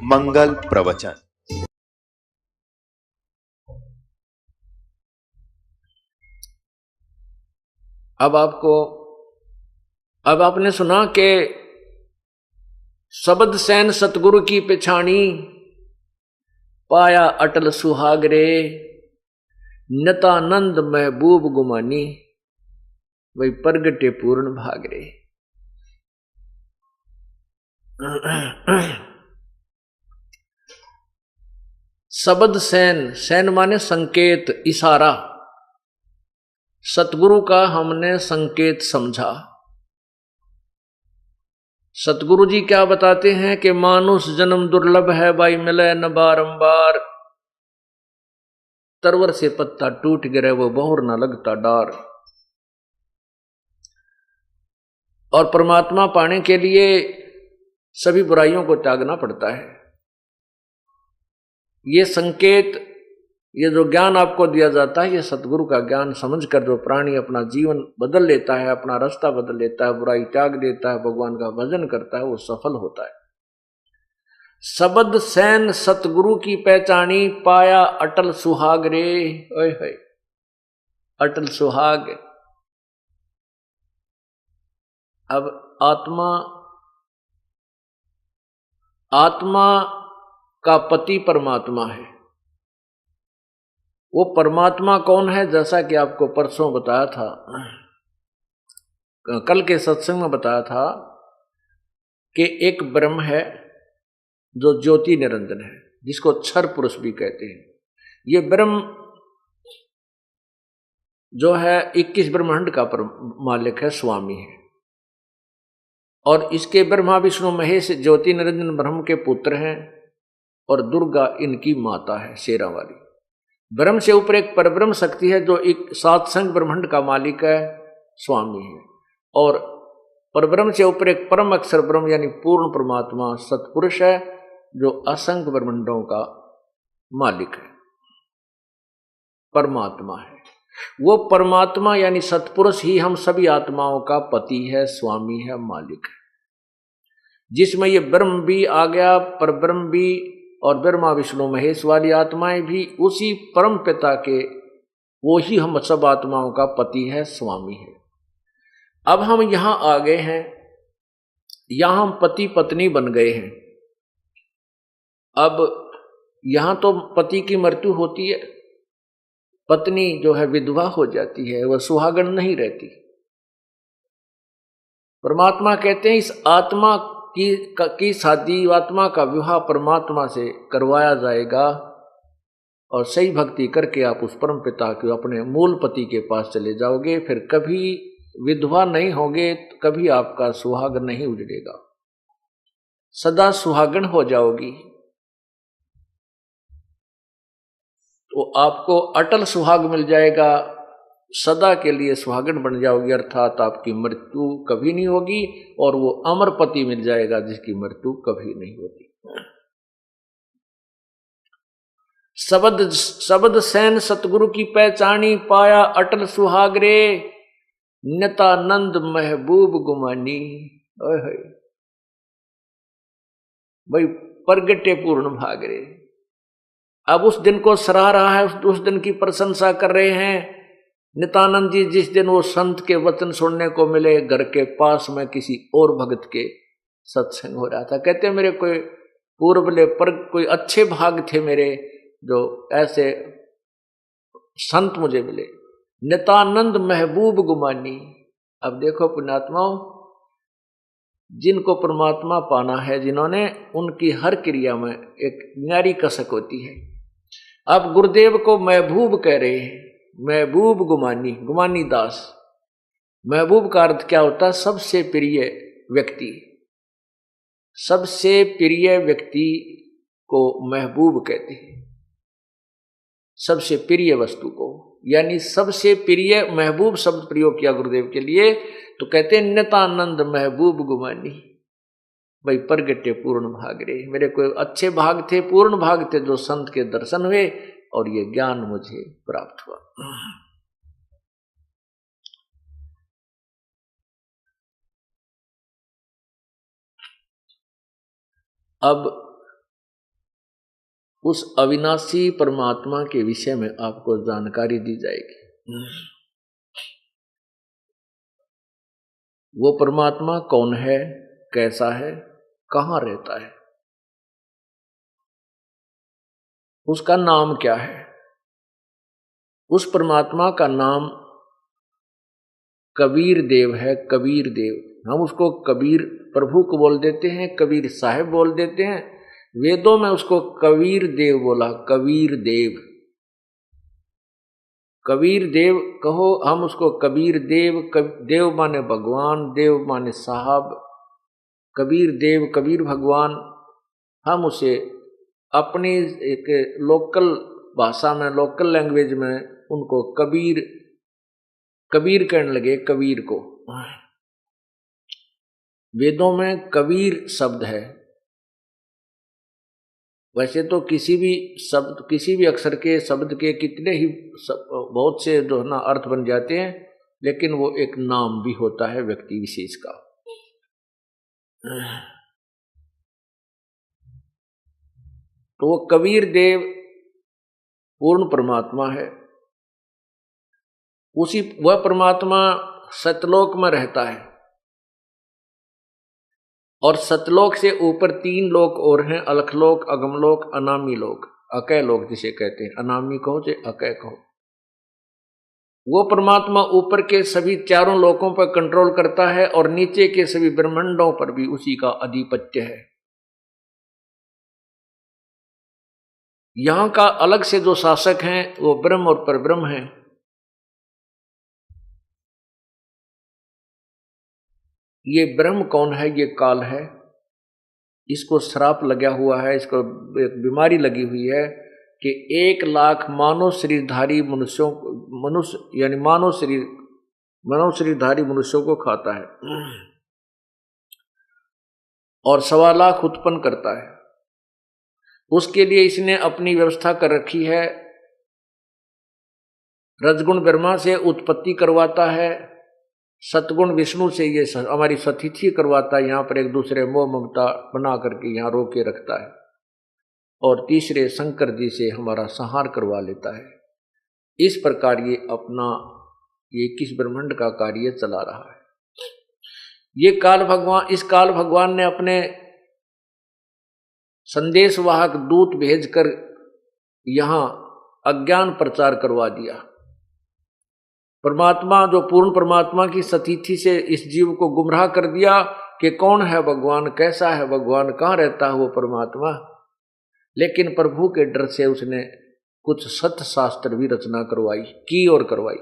मंगल प्रवचन। अब आपने सुना कि शब्द सैन सतगुरु की पिछाणी, पाया अटल सुहागरे, नतानंद महबूब गुमानी, वही प्रगटे पूर्ण भागरे। शब्द सैन, सैन माने संकेत, इशारा। सतगुरु का हमने संकेत समझा। सतगुरु जी क्या बताते हैं कि मानुष जन्म दुर्लभ है, भाई मिले न बारंबार। तरवर से पत्ता टूट गिरे, वो बहुर न लगता डार। और परमात्मा पाने के लिए सभी बुराइयों को त्यागना पड़ता है। ये संकेत, ये जो ज्ञान आपको दिया जाता है, ये सतगुरु का ज्ञान समझकर जो प्राणी अपना जीवन बदल लेता है, अपना रास्ता बदल लेता है, बुराई त्याग देता है, भगवान का भजन करता है, वो सफल होता है। शब्द सैन सतगुरु की पहचानी, पाया अटल सुहाग रे। ओए होए, अटल सुहाग। अब आत्मा का पति परमात्मा है। वो परमात्मा कौन है? जैसा कि आपको परसों बताया था, कल के सत्संग में बताया था कि एक ब्रह्म है जो ज्योति निरंजन है, जिसको क्षर पुरुष भी कहते हैं। ये ब्रह्म जो है 21 ब्रह्मांड का मालिक है, स्वामी है। और इसके ब्रह्मा विष्णु महेश ज्योति निरंजन ब्रह्म के पुत्र हैं, और दुर्गा इनकी माता है, शेरा वाली। ब्रह्म से ऊपर एक परब्रह्म शक्ति है जो एक सातसंग ब्रह्मांड का मालिक है, स्वामी है। और परब्रह्म से ऊपर एक परम अक्षर ब्रह्म यानी पूर्ण परमात्मा सतपुरुष है, जो असंख्य ब्रह्मांडों का मालिक है, परमात्मा है। वो परमात्मा यानी सतपुरुष ही हम सभी आत्माओं का पति है, स्वामी है, मालिक है। जिसमें ये ब्रह्म भी आ गया, परब्रह्म भी, और ब्रह्मा विष्णु महेश वाली आत्माएं भी उसी परम पिता के, वो ही हम सब आत्माओं का पति है, स्वामी है। अब हम यहां आ गए हैं, यहां हम पति पत्नी बन गए हैं। अब यहां तो पति की मृत्यु होती है, पत्नी जो है विधवा हो जाती है, वह सुहागन नहीं रहती। परमात्मा कहते हैं इस आत्मा की शादी, आत्मा का विवाह परमात्मा से करवाया जाएगा, और सही भक्ति करके आप उस परम पिता के अपने मूल पति के पास चले जाओगे, फिर कभी विधवा नहीं होगे, कभी आपका सुहाग नहीं उजड़ेगा, सदा सुहागन हो जाओगी। तो आपको अटल सुहाग मिल जाएगा, सदा के लिए सुहागन बन जाओगी, अर्थात आपकी मृत्यु कभी नहीं होगी, और वो अमर पति मिल जाएगा जिसकी मृत्यु कभी नहीं होती। शब्द सैन सतगुरु की पहचानी, पाया अटल सुहागरे, नतानंद महबूब गुमानी। भाई प्रगटे पूर्ण भागरे। अब उस दिन को सराह रहा है, उस दिन की प्रशंसा कर रहे हैं नित्यानंद जी। जिस दिन वो संत के वचन सुनने को मिले, घर के पास में किसी और भगत के सत्संग हो रहा था। कहते मेरे कोई पूर्वले पर कोई अच्छे भाग थे मेरे, जो ऐसे संत मुझे मिले, नित्यानंद महबूब गुमानी। अब देखो पुण्यात्माओं, जिनको परमात्मा पाना है, जिन्होंने, उनकी हर क्रिया में एक न्यारी कसक होती है। अब गुरुदेव को महबूब कह रहे हैं, महबूब गुमानी, गुमानी दास। महबूब का अर्थ क्या होता है? सबसे प्रिय व्यक्ति। सबसे प्रिय व्यक्ति को महबूब कहते हैं, सबसे प्रिय वस्तु को, यानी सबसे प्रिय। महबूब शब्द प्रयोग किया गुरुदेव के लिए, तो कहते हैं नित्यानंद महबूब गुमानी। भाई प्रगटे पूर्ण भागरे, मेरे कोई अच्छे भाग थे, पूर्ण भाग थे, जो संत के दर्शन हुए और ये ज्ञान मुझे प्राप्त हुआ। अब उस अविनाशी परमात्मा के विषय में आपको जानकारी दी जाएगी। वो परमात्मा कौन है, कैसा है, कहाँ रहता है, उसका नाम क्या है। उस परमात्मा का नाम कबीर देव है। कबीर देव, हम उसको कबीर प्रभु को बोल देते हैं, कबीर साहब बोल देते हैं। वेदों में उसको कबीर देव बोला। कबीर देव, कबीर देव कहो, हम उसको कबीर देव। देव माने भगवान, देव माने साहब। कबीर देव, कबीर भगवान, हम उसे अपनी एक लोकल भाषा में, लोकल लैंग्वेज में उनको कबीर कबीर कहने लगे। कबीर को वेदों में कबीर शब्द है। वैसे तो किसी भी शब्द, किसी भी अक्षर के शब्द के कितने ही बहुत से जो है ना अर्थ बन जाते हैं, लेकिन वो एक नाम भी होता है व्यक्ति विशेष का। तो वो कबीर देव पूर्ण परमात्मा है। उसी वह परमात्मा सतलोक में रहता है, और सतलोक से ऊपर 3 लोक और हैं, अलखलोक, अगमलोक, अनामी लोक, अकय लोक जिसे कहते हैं। अनामी कहो चाहे अकय कहो। वो परमात्मा ऊपर के सभी 4 लोकों पर कंट्रोल करता है, और नीचे के सभी ब्रह्मांडों पर भी उसी का आधिपत्य है। यहां का अलग से जो शासक हैं वो ब्रह्म और परब्रह्म हैं। ये ब्रह्म कौन है? ये काल है। इसको श्राप लगा हुआ है, इसको एक बीमारी लगी हुई है कि 1 लाख मानव शरीरधारी मनुष्यों, मनुष्य यानी मानव शरीरधारी मनुष्यों को खाता है, और 1.25 लाख उत्पन्न करता है। उसके लिए इसने अपनी व्यवस्था कर रखी है। रजगुण ब्रह्मा से उत्पत्ति करवाता है, सतगुण विष्णु से ये हमारी सतिथि करवाता है। यहाँ पर एक दूसरे मोह ममता बना करके यहाँ रोक के रखता है, और तीसरे शंकर जी से हमारा संहार करवा लेता है। इस प्रकार ये अपना ये 21 ब्रह्मांड का कार्य चला रहा है। ये काल भगवान, इस काल भगवान ने अपने संदेशवाहक दूत भेजकर यहाँ अज्ञान प्रचार करवा दिया। परमात्मा, जो पूर्ण परमात्मा की सतिथि से इस जीव को गुमराह कर दिया कि कौन है भगवान, कैसा है भगवान, कहाँ रहता है वो परमात्मा। लेकिन प्रभु के डर से उसने कुछ सत्य शास्त्र भी रचना की और करवाई।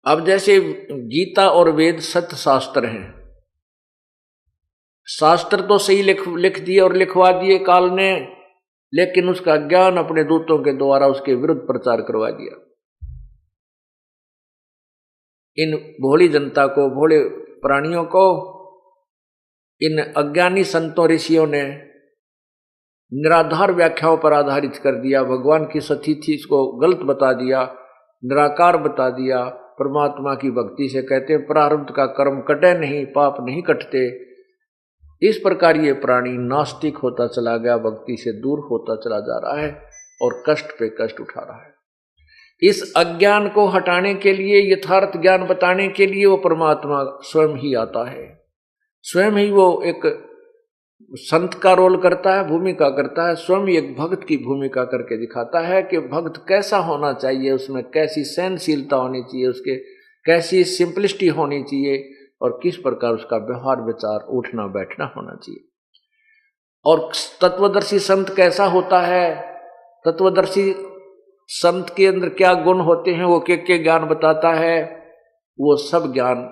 अब जैसे गीता और वेद सत्य शास्त्र हैं, शास्त्र तो सही लिख दिए और लिखवा दिए काल ने, लेकिन उसका ज्ञान अपने दूतों के द्वारा उसके विरुद्ध प्रचार करवा दिया। इन भोली जनता को, भोले प्राणियों को, इन अज्ञानी संतों ऋषियों ने निराधार व्याख्याओं पर आधारित कर दिया। भगवान की सतिथि को गलत बता दिया, निराकार बता दिया। परमात्मा की भक्ति से कहते हैं प्रारब्ध का कर्म कटे नहीं, पाप नहीं कटते। इस प्रकार ये प्राणी नास्तिक होता चला गया, भक्ति से दूर होता चला जा रहा है और कष्ट पे कष्ट उठा रहा है। इस अज्ञान को हटाने के लिए, यथार्थ ज्ञान बताने के लिए वो परमात्मा स्वयं ही आता है। स्वयं ही वो एक संत का रोल करता है, भूमिका करता है। स्वयं एक भक्त की भूमिका करके दिखाता है कि भक्त कैसा होना चाहिए, उसमें कैसी सहनशीलता होनी चाहिए, उसके कैसी सिंपलिसिटी होनी चाहिए, और किस प्रकार उसका व्यवहार विचार उठना बैठना होना चाहिए। और तत्वदर्शी संत कैसा होता है, तत्वदर्शी संत के अंदर क्या गुण होते हैं, वो के ज्ञान बताता है। वो सब ज्ञान,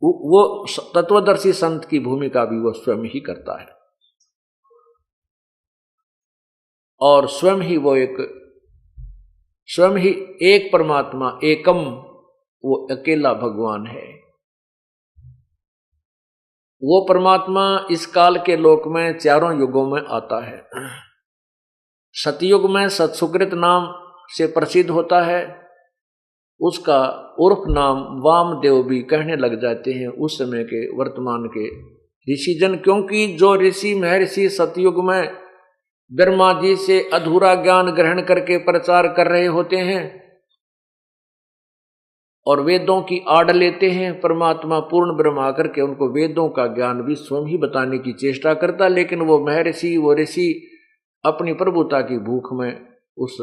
वो तत्वदर्शी संत की भूमिका भी वो स्वयं ही करता है, और स्वयं ही वो स्वयं ही एक परमात्मा, एकम, वो अकेला भगवान है। वो परमात्मा इस काल के लोक में 4 युगों में आता है। सतयुग में सत्सुकृत नाम से प्रसिद्ध होता है, उसका उर्फ नाम वामदेव भी कहने लग जाते हैं उस समय के वर्तमान के ऋषिजन, क्योंकि जो ऋषि महर्षि सतयुग में ब्रह्मा जी से अधूरा ज्ञान ग्रहण करके प्रचार कर रहे होते हैं और वेदों की आड़ लेते हैं, परमात्मा पूर्ण ब्रह्म आकर के उनको वेदों का ज्ञान भी स्वयं ही बताने की चेष्टा करता, लेकिन वो महर्षि वो ऋषि अपनी प्रभुता की भूख में उस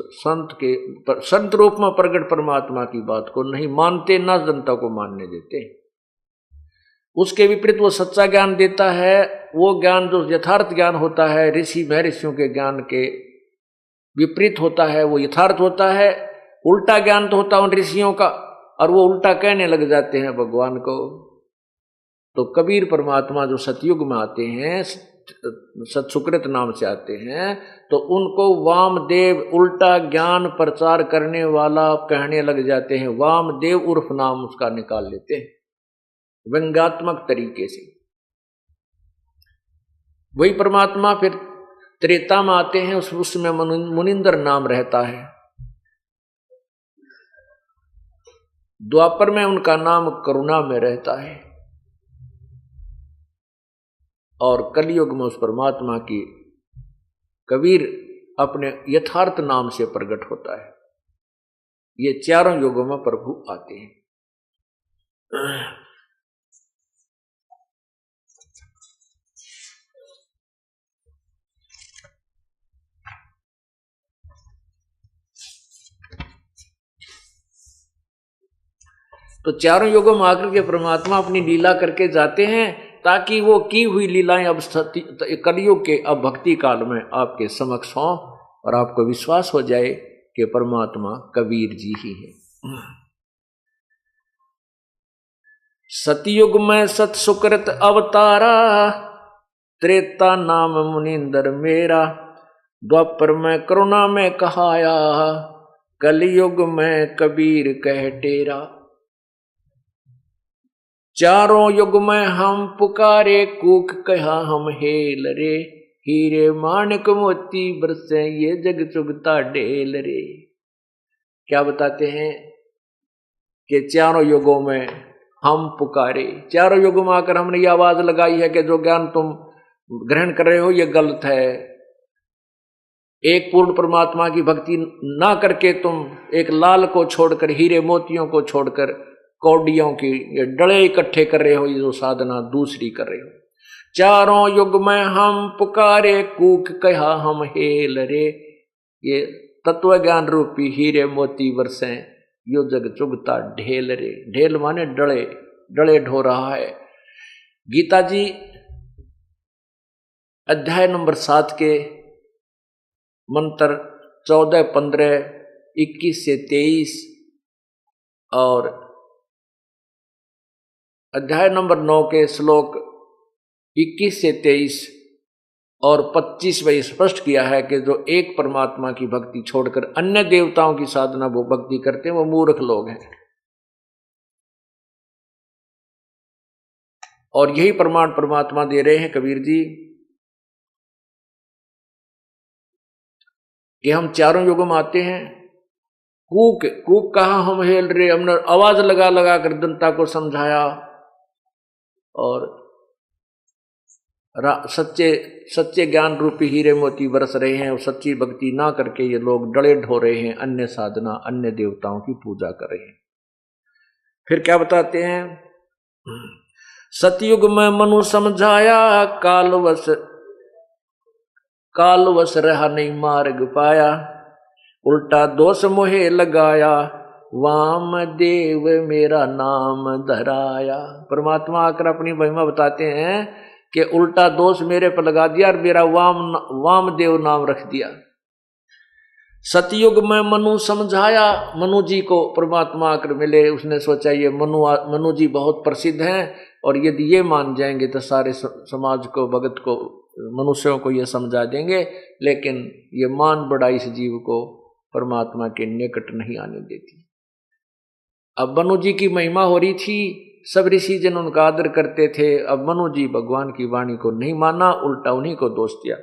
संत रूप में प्रकट परमात्मा की बात को नहीं मानते, ना जनता को मानने देते। उसके विपरीत वो सच्चा ज्ञान देता है। वो ज्ञान जो यथार्थ ज्ञान होता है, ऋषि महर्षियों के ज्ञान के विपरीत होता है, वो यथार्थ होता है। उल्टा ज्ञान तो होता है उन ऋषियों का, और वो उल्टा कहने लग जाते हैं भगवान को। तो कबीर परमात्मा जो सतयुग में आते हैं, सतसुकृत नाम से आते हैं, तो उनको वामदेव उल्टा ज्ञान प्रचार करने वाला कहने लग जाते हैं। वामदेव उर्फ नाम उसका निकाल लेते हैं व्यंग्यात्मक तरीके से। वही परमात्मा फिर त्रेता में आते हैं, उसमें मुनिंदर नाम रहता है। द्वापर में उनका नाम करुणा में रहता है, और कलयुग में उस परमात्मा की कबीर अपने यथार्थ नाम से प्रकट होता है। ये चारों युगों में प्रभु आते हैं। तो चारों युगों में आकर के परमात्मा अपनी लीला करके जाते हैं, ताकि वो की हुई लीलाएं अब कलयुग के अब भक्ति काल में आपके समक्ष हों और आपको विश्वास हो जाए कि परमात्मा कबीर जी ही है। सतयुग में सत सुकृत अवतारा, त्रेता नाम मुनिंदर मेरा, द्वापर में करुणा में कहाया, कलयुग में कबीर कह टेरा। चारों युग में हम पुकारे, कूक कहा हम हेल रे, हीरे माणिक मोती बरसे ये जग चुगता ढेल रे। क्या बताते हैं कि चारों युगों में हम पुकारे, चारों युगों में आकर हमने ये आवाज लगाई है कि जो ज्ञान तुम ग्रहण कर रहे हो ये गलत है। एक पूर्ण परमात्मा की भक्ति ना करके तुम एक लाल को छोड़कर, हीरे मोतियों को छोड़कर कौडियों की ये डले इकट्ठे कर रहे हो, ये जो साधना दूसरी कर रहे हो। चारों युग में हम पुकारे, कूक कहा हम हेल रे, ये तत्व ज्ञान रूपी हीरे मोती बरसे यो जग चुगता ढेल रे। ढेल माने डले, डले ढो रहा है। गीता जी अध्याय नंबर 7 के मंत्र 14, 15, 21 से 23 और अध्याय नंबर 9 के श्लोक 21 से 23 और 25 में स्पष्ट किया है कि जो एक परमात्मा की भक्ति छोड़कर अन्य देवताओं की साधना वो भक्ति करते हैं, वो मूर्ख लोग हैं। और यही प्रमाण परमात्मा दे रहे हैं कबीर जी कि हम चारों युगों में आते हैं। कूक कूक कहा हम हेल रे, हमने आवाज लगा लगा कर जनता को समझाया और सच्चे ज्ञान रूपी हीरे मोती बरस रहे हैं, और सच्ची भक्ति ना करके ये लोग डले ढो रहे हैं, अन्य साधना अन्य देवताओं की पूजा कर रहे हैं। फिर क्या बताते हैं, सतयुग में मनु समझाया, कालवश रहा नहीं मार्ग पाया, उल्टा दोष मोहे लगाया, वाम देव मेरा नाम धराया। परमात्मा आकर अपनी महिमा बताते हैं कि उल्टा दोष मेरे पर लगा दिया और मेरा वाम देव नाम रख दिया। सतयुग में मनु समझाया, मनु जी को परमात्मा आकर मिले, उसने सोचा ये मनु जी बहुत प्रसिद्ध हैं और यदि ये मान जाएंगे तो सारे समाज को, भगत को, मनुष्यों को ये समझा देंगे, लेकिन ये मान बड़ा इस जीव को परमात्मा के निकट नहीं आने देती। अब मनु जी की महिमा हो रही थी, सब ऋषि जन उनका आदर करते थे। अब मनु जी भगवान की वाणी को नहीं माना, उल्टा उन्हीं को दोष दिया।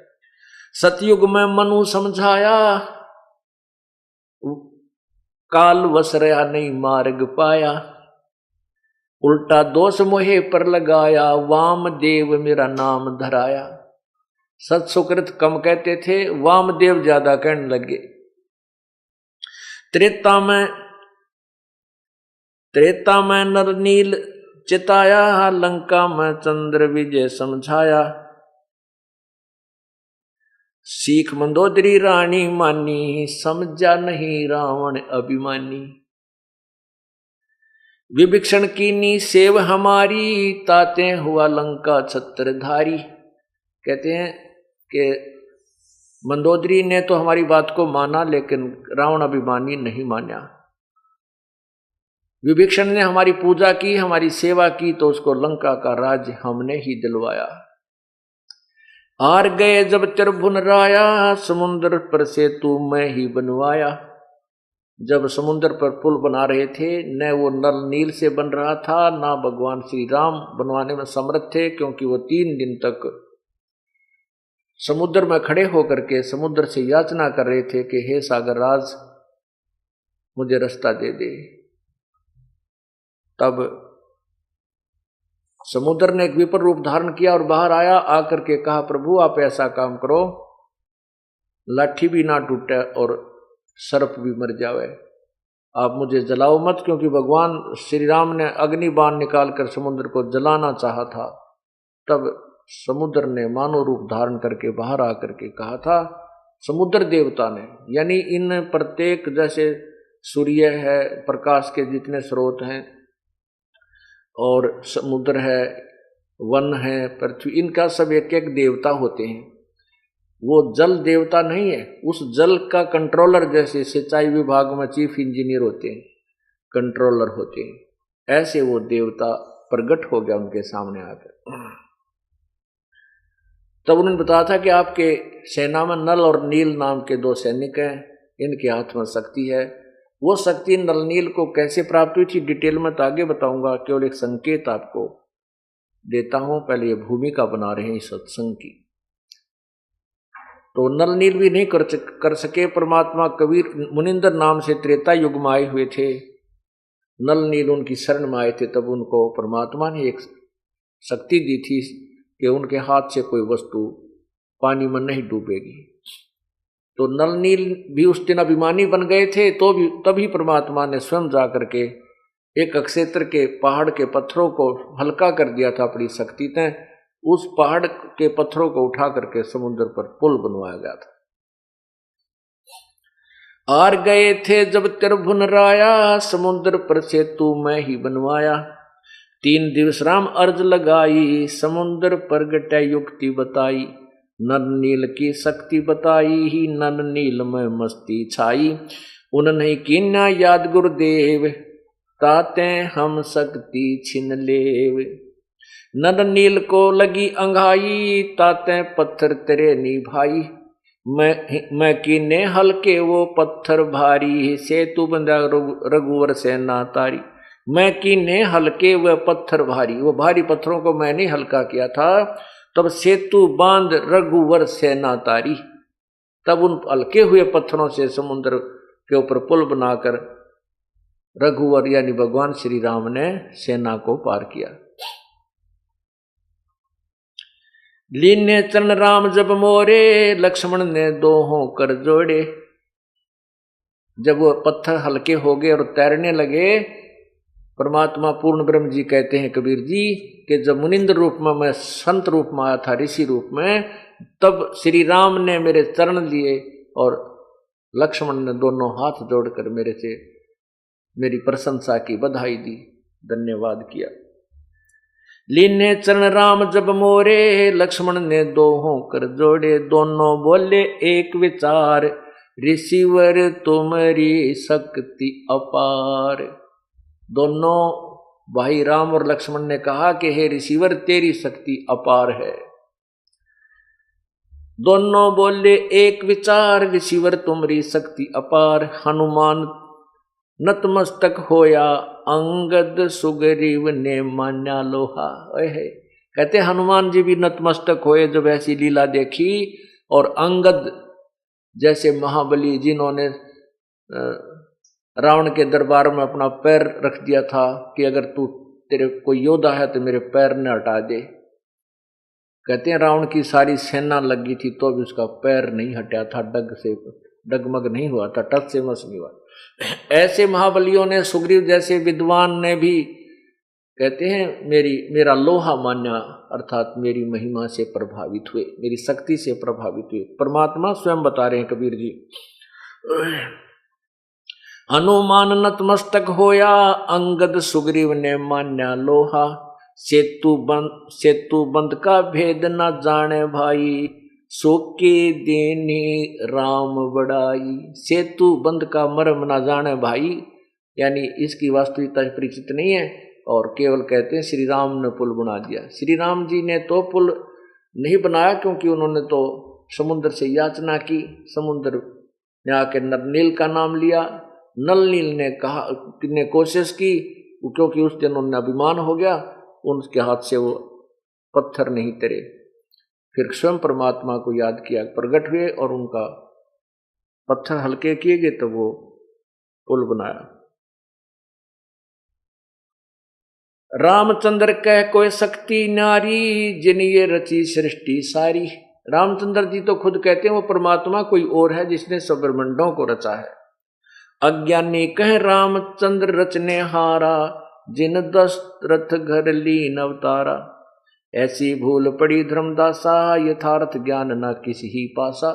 सतयुग में मनु समझाया, काल वस रहा नहीं मार्ग पाया, उल्टा दोष मोहे पर लगाया, वामदेव मेरा नाम धराया। सत सुकृत कम कहते थे, वामदेव ज्यादा कहने लगे। त्रेता में नरनील चिताया, लंका में चंद्र विजय समझाया। सीख मंदोदरी रानी मानी, समझा नहीं रावण अभिमानी। विभीषण कीनी सेव हमारी, ताते हुआ लंका छत्रधारी। कहते हैं कि मंदोदरी ने तो हमारी बात को माना, लेकिन रावण अभिमानी नहीं माना। विभीषण ने हमारी पूजा की, हमारी सेवा की, तो उसको लंका का राज हमने ही दिलवाया। हार गए जब त्रिभुवन राया, समुद्र पर सेतु मैं ही बनवाया। जब समुद्र पर पुल बना रहे थे, न वो नल नील से बन रहा था, ना भगवान श्री राम बनवाने में समर्थ थे, क्योंकि वो 3 दिन तक समुद्र में खड़े होकर के समुद्र से याचना कर रहे थे कि हे सागर राज, मुझे रास्ता दे दे। तब समुद्र ने एक विपर रूप धारण किया और बाहर आया, आकर के कहा, प्रभु आप ऐसा काम करो, लाठी भी ना टूटे और सर्प भी मर जावे, आप मुझे जलाओ मत, क्योंकि भगवान श्री राम ने अग्नि बाण निकालकर समुद्र को जलाना चाहा था। तब समुद्र ने मानव रूप धारण करके बाहर आकर के कहा था, समुद्र देवता ने, यानी इन प्रत्येक, जैसे सूर्य है, प्रकाश के जितने स्रोत हैं, और समुद्र है, वन है, पृथ्वी, इनका सब एक एक देवता होते हैं। वो जल देवता नहीं है, उस जल का कंट्रोलर, जैसे सिंचाई विभाग में चीफ इंजीनियर होते हैं, कंट्रोलर होते हैं, ऐसे वो देवता प्रकट हो गया उनके सामने आकर। तब उन्होंने बताया था कि आपके सेना में नल और नील नाम के 2 सैनिक हैं, इनके हाथ में शक्ति है। वो शक्ति नल नील को कैसे प्राप्त हुई थी, डिटेल में तो आगे बताऊंगा, केवल एक संकेत आपको देता हूं। पहले ये भूमिका बना रहे हैं इस सत्संग की। तो नल नील भी नहीं कर सके। परमात्मा कबीर मुनिंदर नाम से त्रेता युग में आए हुए थे, नल नील उनकी शरण में आए थे। तब उनको परमात्मा ने एक शक्ति दी थी कि उनके हाथ से कोई वस्तु पानी में नहीं डूबेगी। तो नल नील भी उस दिन अभिमानी बन गए थे, तो भी तभी परमात्मा ने स्वयं जाकर के एक अक्षेत्र के पहाड़ के पत्थरों को हल्का कर दिया था अपनी शक्ति से। उस पहाड़ के पत्थरों को उठा करके समुद्र पर पुल बनवाया गया था। हार गए थे जब त्रिभुवन राया, समुद्र पर सेतु मैं ही बनवाया। 3 दिवस राम अर्ज लगाई, समुद्र पर गटे युक्ति बताई। नल नील की शक्ति बताई ही, नल नील में मस्ती छाई। उन्हें कीन्या याद गुरुदेव, ताते हम शक्ति छिन लेव। नल नील को लगी अंघाई, ताते पत्थर तेरे निभाई। मैं कीने हल्के वो पत्थर भारी, सेतु बंधा रघुवर सेना तारी। मैं कीने हल्के वह पत्थर भारी, वो भारी पत्थरों को मैंने हल्का किया था। तब सेतु बांध रघुवर सेना तारी। तब उन हल्के हुए पत्थरों से समुद्र के ऊपर पुल बनाकर रघुवर यानी भगवान श्री राम ने सेना को पार किया। लीने चरण राम जब मोरे, लक्ष्मण ने दोहों कर जोड़े। जब वो पत्थर हल्के हो गए और तैरने लगे, परमात्मा पूर्ण ब्रह्म जी कहते हैं कबीर जी कि जब मुनिंद्र रूप में मैं संत रूप में आया था, ऋषि रूप में, तब श्री राम ने मेरे चरण लिए और लक्ष्मण ने दोनों हाथ जोड़कर मेरे से मेरी प्रशंसा की, बधाई दी, धन्यवाद किया। लीने चरण राम जब मोरे, लक्ष्मण ने दोहों कर जोड़े। दोनों बोले एक विचार, ऋषिवर तुम्हारी शक्ति अपार। दोनों भाई राम और लक्ष्मण ने कहा कि हे ऋषिवर तेरी शक्ति अपार है। दोनों बोले एक विचार, ऋषिवर तुम्हारी शक्ति अपार। हनुमान नतमस्तक होया, अंगद सुग्रीव ने मान्या लोहा। कहते हनुमान जी भी नतमस्तक होए जब ऐसी लीला देखी। और अंगद जैसे महाबली जिन्होंने रावण के दरबार में अपना पैर रख दिया था कि अगर तू तेरे कोई योद्धा है तो मेरे पैर ने हटा दे। कहते हैं रावण की सारी सेना लगी थी तो भी उसका पैर नहीं हटा था, डगमग नहीं हुआ था, टच से मस नहीं हुआ। ऐसे महाबलियों ने, सुग्रीव जैसे विद्वान ने भी कहते हैं मेरा लोहा मान्या, अर्थात मेरी महिमा से प्रभावित हुए, मेरी शक्ति से प्रभावित हुए। परमात्मा स्वयं बता रहे हैं कबीर जी, हनुमान नतमस्तक होया, अंगद सुग्रीव ने मान्या लोहा। सेतु बंद का भेद न जाने भाई, सोके देने राम बड़ाई। सेतु बंद का मर्म न जाने भाई, यानी इसकी वास्तविकता परिचित नहीं है, और केवल कहते हैं श्री राम ने पुल बना दिया। श्री राम जी ने तो पुल नहीं बनाया, क्योंकि उन्होंने तो समुद्र से याचना की, समुद्र ने आके नलनील का नाम लिया। नलनील ने कोशिश की, क्योंकि उस दिन उन्हें अभिमान हो गया, उनके हाथ से वो पत्थर नहीं तरे। फिर स्वयं परमात्मा को याद किया, प्रकट हुए और उनका पत्थर हल्के किए गए, तो वो पुल बनाया। रामचंद्र कह कोई शक्ति नारी, जिन ये रची सृष्टि सारी। रामचंद्र जी तो खुद कहते हैं वो परमात्मा कोई और है जिसने सब ब्रह्मांडों को रचा है। अज्ञानी कह रामचंद्र रचने हारा, जिन दशरथ घर लीन अवतारा। ऐसी भूल पड़ी धर्मदासा, यथार्थ ज्ञान न किसी ही पासा।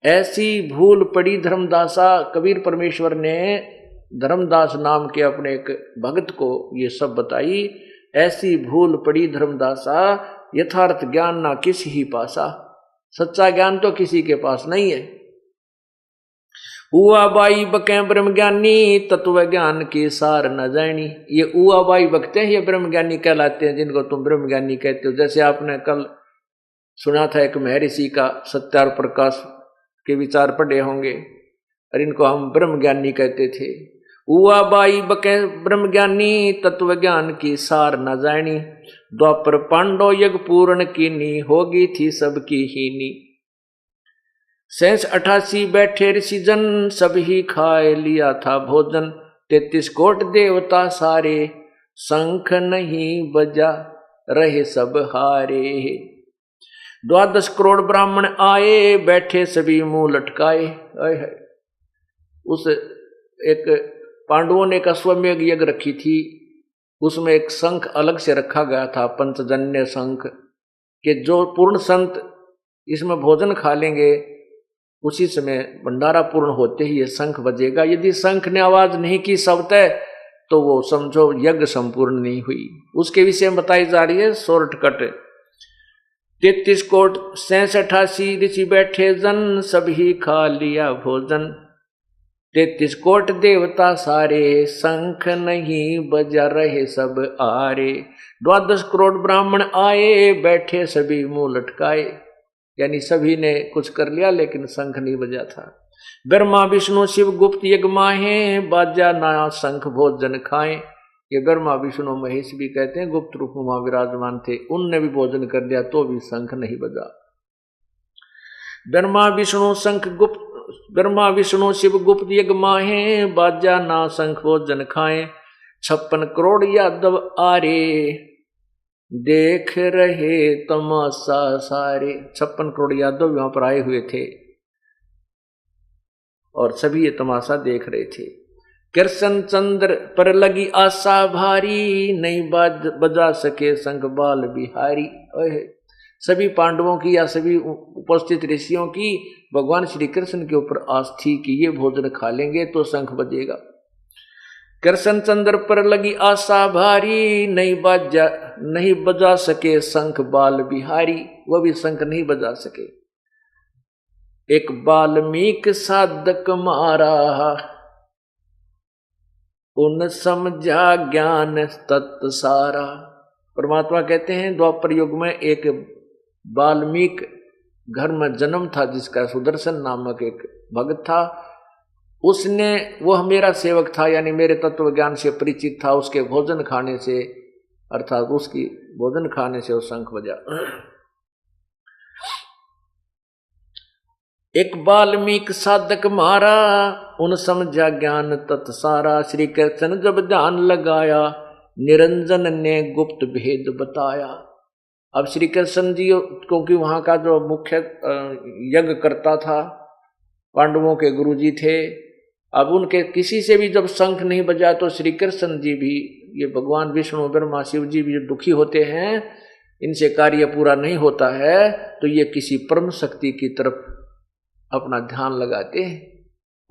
ऐसी भूल पड़ी धर्मदासा, कबीर परमेश्वर ने धर्मदास नाम के अपने एक भक्त को ये सब बताई। ऐसी भूल पड़ी धर्मदासा, यथार्थ ज्ञान ना किसी ही पासा। सच्चा ज्ञान तो किसी के पास नहीं है। उआ बाई बके ब्रह्म ज्ञानी, तत्व ज्ञान की सार न जानी। ये उआ बाई बकते हैं, ये ब्रह्म ज्ञानी कहलाते हैं, जिनको तुम ब्रह्म ज्ञानी कहते हो। जैसे आपने कल सुना था एक महर्षि का सत्यार प्रकाश के विचार पढ़े होंगे, और इनको हम ब्रह्म ज्ञानी कहते थे। उआ बाई बके ब्रह्म ज्ञानी, तत्व ज्ञान की सार न जानी। द्वापर पांडव यज्ञ पूर्ण कीनी, होगी थी सबकी हीनी। 88 बैठे ऋषिजन, सब ही खाए लिया था भोजन। 33 कोट देवता सारे, शंख नहीं बजा रहे सब हारे। 12 करोड़ ब्राह्मण आए, बैठे सभी मुंह लटकाए। उस एक पांडवों ने एक अश्वमेघ यज्ञ रखी थी, उसमें एक शंख अलग से रखा गया था, पंचजन्य शंख, कि जो पूर्ण संत इसमें भोजन खा लेंगे उसी समय भंडारा पूर्ण होते ही ये शंख बजेगा। यदि शंख ने आवाज नहीं की शब्द तो वो समझो यज्ञ संपूर्ण नहीं हुई। उसके विषय में बताई जा रही है शॉर्टकट। 33 कोट 86 ऋषि बैठे जन, सभी खा लिया भोजन। 33 कोट देवता सारे, शंख नहीं बजा रहे सब आरे। 12 करोड़ ब्राह्मण आए, बैठे सभी मुंह लटकाए, यानी सभी ने कुछ कर लिया लेकिन शंख नहीं बजा था। ब्रह्मा विष्णु शिव गुप्त यज्ञ माहे, बाजा ना शंख भोजन खाएं। ये ब्रह्मा विष्णु महेश भी कहते हैं गुप्त रूप में वहां विराजमान थे, उनने भी भोजन कर लिया तो भी शंख नहीं बजा। ब्रह्मा विष्णु शिव गुप्त यज्ञ माहे, बाजा ना शंख भोजन खाएं। 56 करोड़ यादव आरे, देख रहे तमाशा सारे। 56 करोड़ यादव वहां पर आए हुए थे और सभी ये तमाशा देख रहे थे। कृष्ण चंद्र पर लगी आशा भारी, नहीं बजा सके शंख बाल बिहारी। सभी पांडवों की या सभी उपस्थित ऋषियों की भगवान श्री कृष्ण के ऊपर आस थी कि ये भोजन खा लेंगे तो शंख बजेगा। कृष्ण चंद्र पर लगी आशा भारी, नहीं बजा सके शंख बाल बिहारी। वो भी शंख नहीं बजा सके। एक वाल्मीकि साधक मारा, उन समझा ज्ञान तत्व सारा। परमात्मा कहते हैं द्वापर युग में एक वाल्मीकि घर में जन्म था, जिसका सुदर्शन नामक एक भक्त था। उसने, वह मेरा सेवक था, यानी मेरे तत्व ज्ञान से परिचित था। उसके भोजन खाने से, अर्थात उसकी भोजन खाने से वो शंख बजा। एक वाल्मीकि साधक मारा, उन समझा ज्ञान तत् सारा। श्री कृष्ण जब ध्यान लगाया, निरंजन ने गुप्त भेद बताया। अब श्री कृष्ण जी, क्योंकि वहां का जो मुख्य यज्ञ करता था, पांडवों के गुरु जी थे, अब उनके किसी से भी जब शंख नहीं बजा तो श्री कृष्ण जी भी, ये भगवान विष्णु ब्रह्मा शिव जी भी दुखी होते हैं, इनसे कार्य पूरा नहीं होता है, तो ये किसी परम शक्ति की तरफ अपना ध्यान लगाते हैं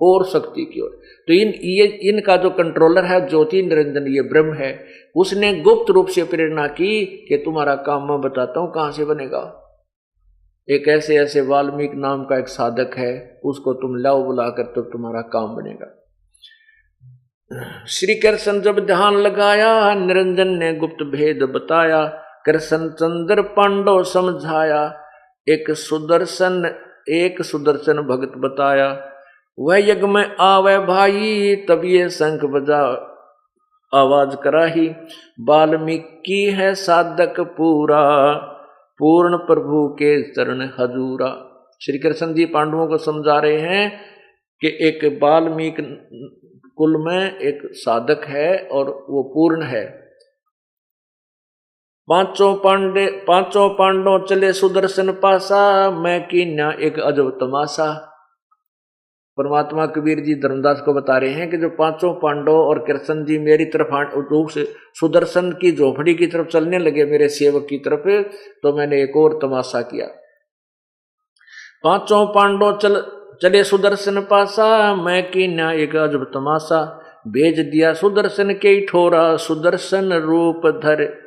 और शक्ति की ओर। तो इनका जो कंट्रोलर है ज्योति निरंजन, ये ब्रह्म है, उसने गुप्त रूप से प्रेरणा की कि तुम्हारा काम मैं बताता हूं कहां से बनेगा। एक ऐसे वाल्मीकि नाम का एक साधक है, उसको तुम लाओ बुलाकर, तो तुम्हारा काम बनेगा। श्री कृष्ण जब ध्यान लगाया, निरंजन ने गुप्त भेद बताया, कृष्ण चंद्र पांडव समझाया, एक सुदर्शन भगत बताया, वह यज्ञ में आवे भाई, तब ये शंख बजा आवाज कराही, वाल्मीकि है साधक पूरा, पूर्ण प्रभु के चरण हजूरा। श्री कृष्ण जी पांडवों को समझा रहे हैं कि एक वाल्मीकि कुल में एक साधक है और वो पूर्ण है। पांचों पांडव चले सुदर्शन पासा, मैं कीन्या एक अजब तमाशा। परमात्मा कबीर जी धर्मदास को बता रहे हैं कि जो पांचों पांडव और कृष्ण जी मेरी तरफ रूप से सुदर्शन की झोपड़ी की तरफ चलने लगे, मेरे सेवक की तरफ, तो मैंने एक और तमाशा किया। पांचों पांडव चले सुदर्शन पासा, मैं कीन्या एक अजब तमाशा, भेज दिया सुदर्शन के ठोरा, सुदर्शन रूप धर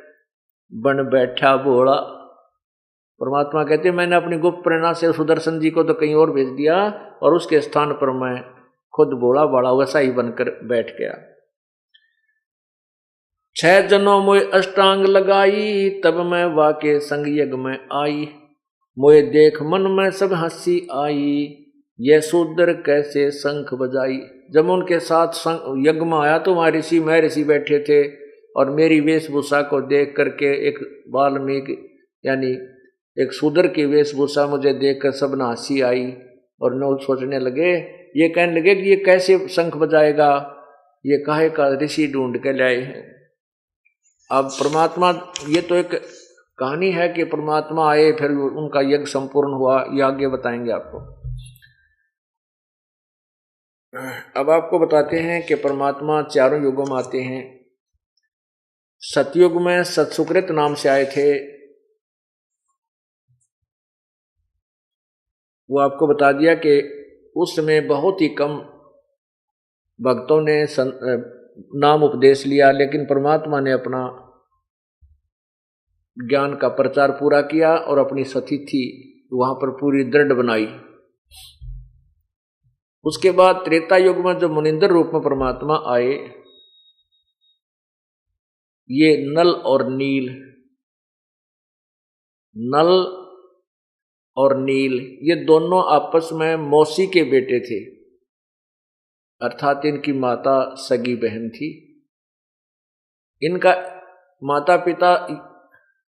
बन बैठा बोला। परमात्मा कहते मैंने अपनी गुप्त प्रेरणा से सुदर्शन जी को तो कहीं और भेज दिया, और उसके स्थान पर मैं खुद बोला बड़ा वैसा ही बनकर बैठ गया। 6 जनों मोए अष्टांग लगाई, तब मैं वाके संग यज्ञ में आई, मोए देख मन में सब हंसी आई, ये शूद्र कैसे शंख बजाई। जब उनके साथ यज्ञ में आया तो वहां मैं ऋषि बैठे थे, और मेरी वेशभूषा को देख करके एक वाल्मीकि यानी एक शूद्र की वेशभूषा मुझे देखकर सब ने हंसी आई, और लोग सोचने लगे, ये कहने लगे कि ये कैसे शंख बजाएगा, ये काहे का ऋषि ढूंढ के लाए हैं। अब परमात्मा, ये तो एक कहानी है कि परमात्मा आए फिर उनका यज्ञ संपूर्ण हुआ, ये आगे बताएंगे आपको। अब आपको बताते हैं कि परमात्मा चारों युगों में आते हैं। सतयुग में सतसुकृत नाम से आए थे, वो आपको बता दिया कि उस समय बहुत ही कम भक्तों ने नाम उपदेश लिया, लेकिन परमात्मा ने अपना ज्ञान का प्रचार पूरा किया और अपनी सतिथि वहां पर पूरी दृढ़ बनाई। उसके बाद त्रेता युग में जो मुनिंदर रूप में परमात्मा आए, ये नल और नील ये दोनों आपस में मौसी के बेटे थे, अर्थात इनकी माता सगी बहन थी। इनका माता पिता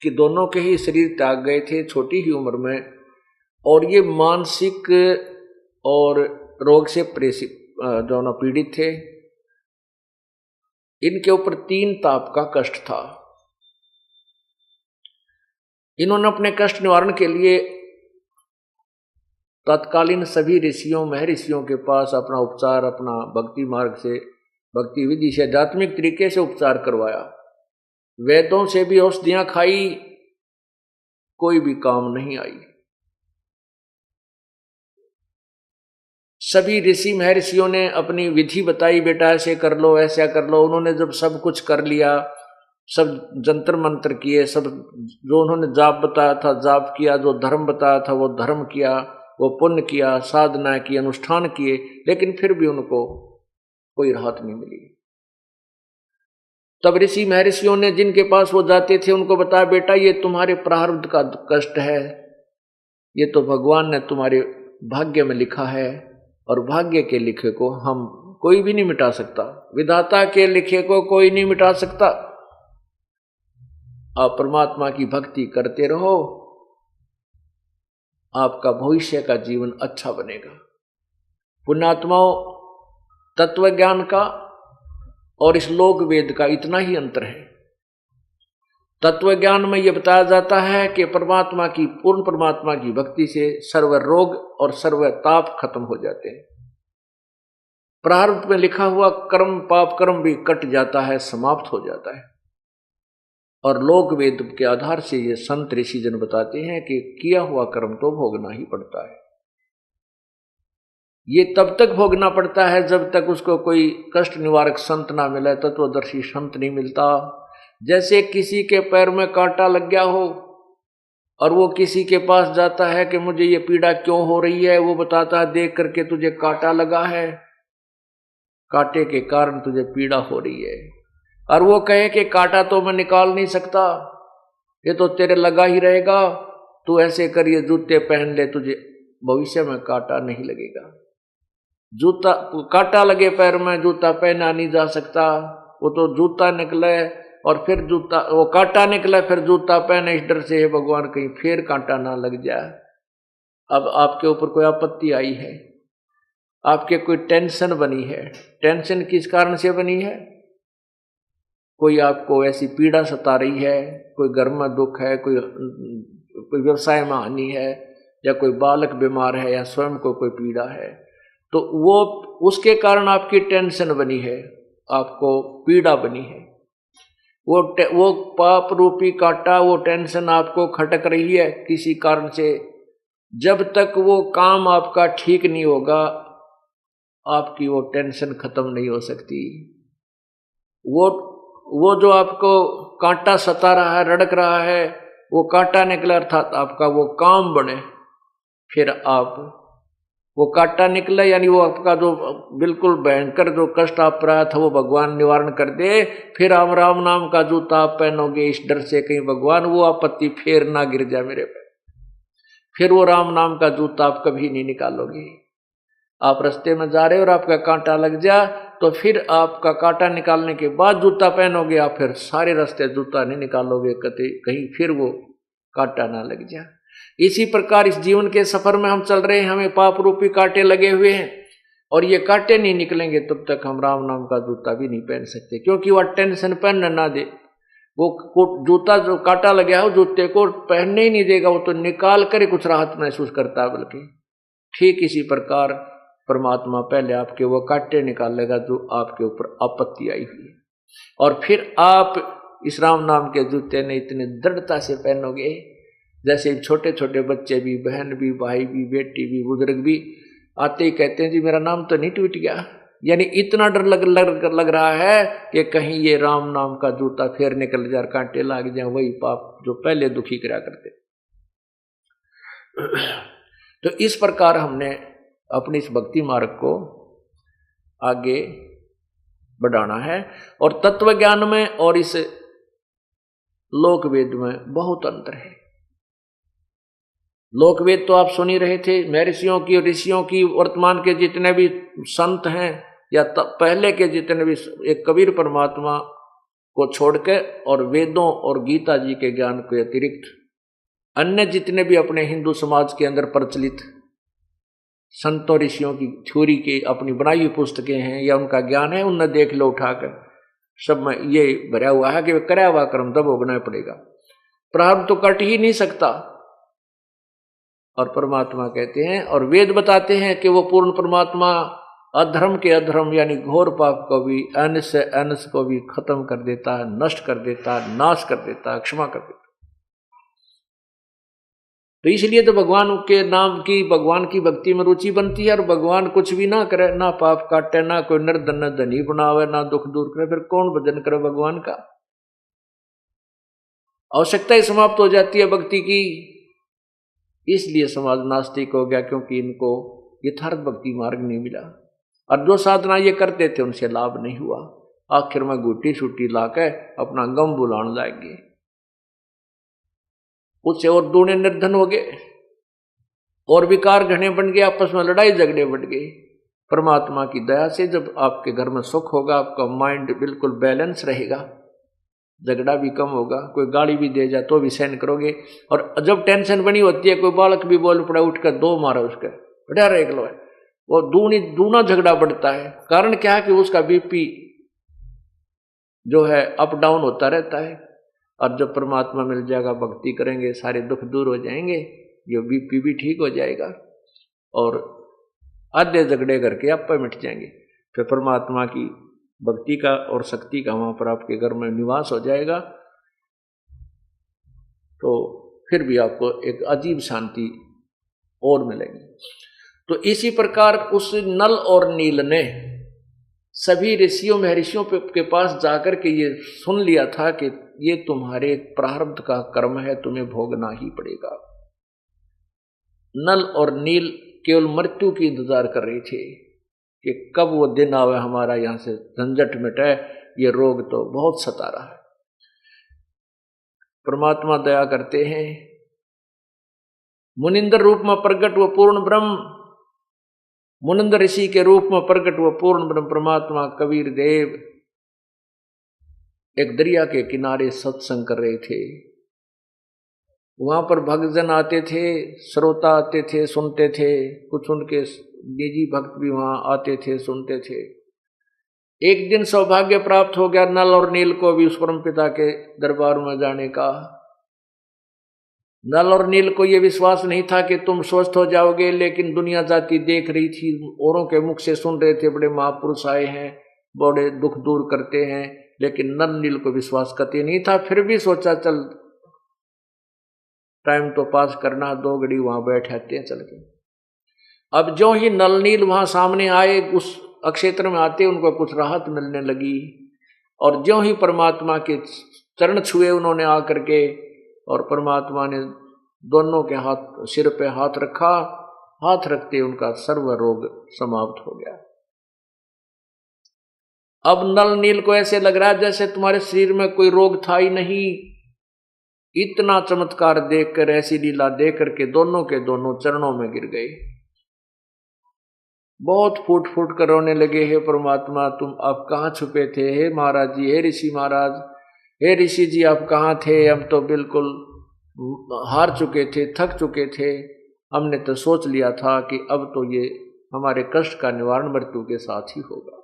कि दोनों के ही शरीर त्याग गए थे छोटी ही उम्र में, और ये मानसिक और रोग से दोनों पीड़ित थे। इनके ऊपर 3 ताप का कष्ट था। इन्होंने अपने कष्ट निवारण के लिए तत्कालीन सभी ऋषियों महर्षियों के पास अपना उपचार, अपना भक्ति मार्ग से, भक्ति विधि से, आध्यात्मिक तरीके से उपचार करवाया। वेदों से भी औषधियां खाई, कोई भी काम नहीं आई। सभी ऋषि महर्षियों ने अपनी विधि बताई, बेटा ऐसे कर लो, ऐसा कर लो। उन्होंने जब सब कुछ कर लिया, सब जंतर मंत्र किए, सब जो उन्होंने जाप बताया था जाप किया, जो धर्म बताया था वो धर्म किया, वो पुण्य किया, साधना की, अनुष्ठान किए, लेकिन फिर भी उनको कोई राहत नहीं मिली। तब ऋषि महर्षियों ने जिनके पास वो जाते थे उनको बताया, बेटा ये तुम्हारे प्रारब्ध का कष्ट है, ये तो भगवान ने तुम्हारे भाग्य में लिखा है, और भाग्य के लिखे को हम कोई भी नहीं मिटा सकता, विधाता के लिखे को कोई नहीं मिटा सकता। आप परमात्मा की भक्ति करते रहो, आपका भविष्य का जीवन अच्छा बनेगा। पुण्यात्माओं, तत्व ज्ञान का और इस लोक वेद का इतना ही अंतर है। तत्व ज्ञान में यह बताया जाता है कि परमात्मा की, पूर्ण परमात्मा की भक्ति से सर्व रोग और सर्व ताप खत्म हो जाते हैं। प्रारब्ध में लिखा हुआ कर्म, पाप कर्म भी कट जाता है, समाप्त हो जाता है। और लोक वेद के आधार से ये संत ऋषि जन बताते हैं कि किया हुआ कर्म तो भोगना ही पड़ता है। ये तब तक भोगना पड़ता है जब तक उसको कोई कष्ट निवारक संत ना मिले, तत्वदर्शी संत नहीं मिलता। जैसे किसी के पैर में कांटा लग गया हो और वो किसी के पास जाता है कि मुझे ये पीड़ा क्यों हो रही है, वो बताता है देख करके तुझे कांटा लगा है, कांटे के कारण तुझे पीड़ा हो रही है। और वो कहे कि कांटा तो मैं निकाल नहीं सकता, ये तो तेरे लगा ही रहेगा, तू ऐसे कर, ये जूते पहन ले, तुझे भविष्य में कांटा नहीं लगेगा। जूता, कांटा लगे पैर में, जूता पहना नहीं जा सकता, वो तो जूता निकले और फिर जूता, वो कांटा निकले फिर जूता पहने, इस डर से है भगवान कहीं फिर कांटा ना लग जाए। अब आपके ऊपर कोई आपत्ति आई है, आपके कोई टेंशन बनी है, टेंशन किस कारण से बनी है? कोई आपको ऐसी पीड़ा सता रही है, कोई घर में दुख है, कोई व्यवसाय में हानि है, या कोई बालक बीमार है, या स्वयं को कोई पीड़ा है, तो वो उसके कारण आपकी टेंशन बनी है, आपको पीड़ा बनी है। वो पाप रूपी कांटा, वो टेंशन आपको खटक रही है किसी कारण से। जब तक वो काम आपका ठीक नहीं होगा, आपकी वो टेंशन खत्म नहीं हो सकती। वो जो आपको कांटा सता रहा है, रड़क रहा है, वो कांटा निकले अर्थात आपका वो काम बने, फिर आप वो कांटा निकले, यानी वो आपका जो बिल्कुल भयंकर जो कष्ट आप रहा था वो भगवान निवारण कर दे। फिर आप राम नाम का जूता आप पहनोगे इस डर से कहीं भगवान वो आपत्ति फिर ना गिर जाए मेरे पे। फिर वो राम नाम का जूता आप कभी नहीं निकालोगे। आप रास्ते में जा रहे हो और आपका कांटा लग जा, तो फिर आपका कांटा निकालने के बाद जूता पहनोगे, आप फिर सारे रास्ते जूता नहीं निकालोगे, कहीं फिर वो कांटा ना लग जाए। इसी प्रकार इस जीवन के सफर में हम चल रहे हैं, हमें पाप रूपी कांटे लगे हुए हैं, और ये कांटे नहीं निकलेंगे तब तक हम राम नाम का जूता भी नहीं पहन सकते, क्योंकि वह टेंशन पहनने ना दे। वो जूता जो कांटा लगा हो जूते को पहनने ही नहीं देगा, वो तो निकाल कर ही कुछ राहत महसूस करता है। बल्कि ठीक इसी प्रकार परमात्मा पहले आपके वो कांटे निकालेगा जो आपके ऊपर आपत्ति आई हुई है, और फिर आप इस राम नाम के जूते ने इतने दृढ़ता से पहनोगे जैसे छोटे छोटे बच्चे भी, बहन भी, भाई भी, बेटी भी, बुजुर्ग भी आते ही कहते हैं जी मेरा नाम तो नहीं टूट गया। यानी इतना डर लग रहा है कि कहीं ये राम नाम का जूता फिर निकल जाए, कांटे लग जाए, वही पाप जो पहले दुखी करा करते। तो इस प्रकार हमने अपनी इस भक्ति मार्ग को आगे बढ़ाना है। और तत्व ज्ञान में और इस लोक वेद में बहुत अंतर है। लोक वेद तो आप सुन ही रहे थे, महर्षियों की और ऋषियों की, वर्तमान के जितने भी संत हैं या पहले के जितने भी, एक कबीर परमात्मा को छोड़कर और वेदों और गीता जी के ज्ञान के अतिरिक्त अन्य जितने भी अपने हिंदू समाज के अंदर प्रचलित संतों ऋषियों की थ्योरी की अपनी बनाई हुई पुस्तकें हैं या उनका ज्ञान है, उनने देख लो उठाकर, सब में ये भरा हुआ है कि वे कराया हुआ कर्म तब भोगना पड़ेगा, प्रारब्ध तो कट ही नहीं सकता। और परमात्मा कहते हैं और वेद बताते हैं कि वो पूर्ण परमात्मा अधर्म के अधर्म यानी घोर पाप को भी, अंश से अंश को भी खत्म कर देता है, नष्ट कर देता है, नाश कर देता है, क्षमा कर देता है। तो इसलिए तो भगवान के नाम की, भगवान की भक्ति में रुचि बनती है। और भगवान कुछ भी ना करे, ना पाप काटे, ना कोई निर्धन न धनी बनावे, ना दुख दूर करे, फिर कौन भजन करे भगवान का? आवश्यकता ही समाप्त हो जाती है भक्ति की। इसलिए समाज नास्तिक हो गया, क्योंकि इनको यथार्थ भक्ति मार्ग नहीं मिला, और जो साधना ये करते थे उनसे लाभ नहीं हुआ। आखिर में गुटी छुट्टी लाकर अपना गम बुलाने लाएंगे, उससे और दूने निर्धन हो गए और विकार घने बन गए, आपस में लड़ाई झगड़े बढ़ गए। परमात्मा की दया से जब आपके घर में सुख होगा, आपका माइंड बिल्कुल बैलेंस रहेगा, झगड़ा भी कम होगा, कोई गाली भी दे जाए तो भी सहन करोगे। और जब टेंशन बनी होती है, कोई बालक भी बोल पड़ा, उठकर दो मारा उसका, बढ़िया रेख लो है, वो दूना झगड़ा बढ़ता है। कारण क्या है कि उसका बीपी जो है अप डाउन होता रहता है, और जब परमात्मा मिल जाएगा, भक्ति करेंगे, सारे दुख दूर हो जाएंगे, ये बीपी भी ठीक हो जाएगा और आधे झगड़े करके आप पे मिट जाएंगे। फिर परमात्मा की भक्ति का और शक्ति का वहां पर आपके घर में निवास हो जाएगा, तो फिर भी आपको एक अजीब शांति और मिलेगी। तो इसी प्रकार उस नल और नील ने सभी ऋषियों महर्षियों के पास जाकर के ये सुन लिया था कि ये तुम्हारे प्रारब्ध का कर्म है, तुम्हें भोगना ही पड़ेगा। नल और नील केवल मृत्यु की इंतजार कर रहे थे कि कब वो दिन आवे, हमारा यहां से झंझट मिटे, ये रोग तो बहुत सता रहा है। परमात्मा दया करते हैं, मुनिंद्र रूप में प्रकट वो पूर्ण ब्रह्म, मुनिंद्र ऋषि के रूप में प्रकट वो पूर्ण ब्रह्म परमात्मा कबीर देव एक दरिया के किनारे सत्संग कर रहे थे। वहां पर भक्तजन आते थे, श्रोता आते थे, सुनते थे, कुछ उनके निजी भक्त भी वहां आते थे, सुनते थे। एक दिन सौभाग्य प्राप्त हो गया नल और नील को भी उस परम पिता के दरबार में जाने का। नल और नील को यह विश्वास नहीं था कि तुम स्वस्थ हो जाओगे, लेकिन दुनिया जाति देख रही थी, औरों के मुख से सुन रहे थे, बड़े महापुरुष आए हैं, बड़े दुख दूर करते हैं, लेकिन नल नील को विश्वास करते नहीं था। फिर भी सोचा चल टाइम तो पास करना, 2 घड़ी वहां बैठ आते हैं चल के। अब जो ही नल नील वहां सामने आए, उस अक्षेत्र में आते उनको कुछ राहत मिलने लगी, और जो ही परमात्मा के चरण छुए उन्होंने आकर के, और परमात्मा ने दोनों के हाथ सिर पे हाथ रखा, हाथ रखते उनका सर्व रोग समाप्त हो गया। अब नल नील को ऐसे लग रहा है जैसे तुम्हारे शरीर में कोई रोग था ही नहीं। इतना चमत्कार देखकर, ऐसी लीला देख करके दोनों के दोनों चरणों में गिर गए, बहुत फूट फूट कर रोने लगे। हे परमात्मा, तुम आप कहाँ छुपे थे? हे महाराज जी, हे ऋषि महाराज, हे ऋषि जी आप कहाँ थे? हम तो बिल्कुल हार चुके थे, थक चुके थे, हमने तो सोच लिया था कि अब तो ये हमारे कष्ट का निवारण मृत्यु के साथ ही होगा।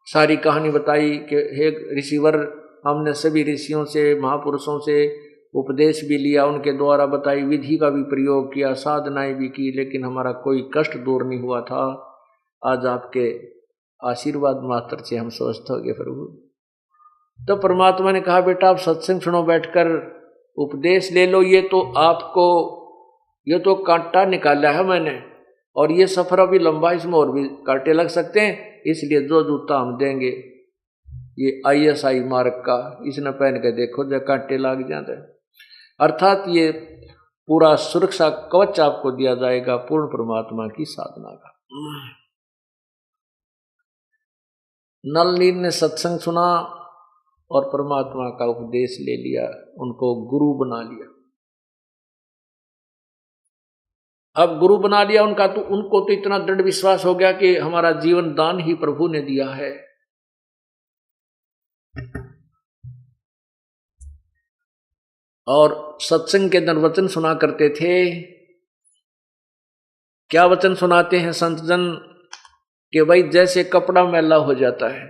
सारी कहानी बताई कि हे ऋषिवर, हमने सभी ऋषियों से, महापुरुषों से उपदेश भी लिया, उनके द्वारा बताई विधि का भी प्रयोग किया, साधनाएं भी की, लेकिन हमारा कोई कष्ट दूर नहीं हुआ था। आज आपके आशीर्वाद मात्र से हम स्वस्थ हो गए प्रभु। तो परमात्मा ने कहा, बेटा आप सत्संग सुनो, बैठकर उपदेश ले लो। ये तो आपको, ये तो कांटा निकाला है मैंने, और ये सफर अभी लंबा, इसमें और भी कांटे लग सकते हैं, इसलिए जो जूता हम देंगे ये ISI मार्ग का, इसने पहन के देखो जो कांटे लग जाते हैं। अर्थात ये पूरा सुरक्षा कवच आपको दिया जाएगा पूर्ण परमात्मा की साधना का। नल नील ने सत्संग सुना और परमात्मा का उपदेश ले लिया, उनको गुरु बना लिया। अब गुरु बना लिया उनका, तो उनको तो इतना दृढ़ विश्वास हो गया कि हमारा जीवन दान ही प्रभु ने दिया है। और सत्संग के अंदर वचन सुना करते थे। क्या वचन सुनाते हैं संत जन? कि भाई जैसे कपड़ा मैला हो जाता है,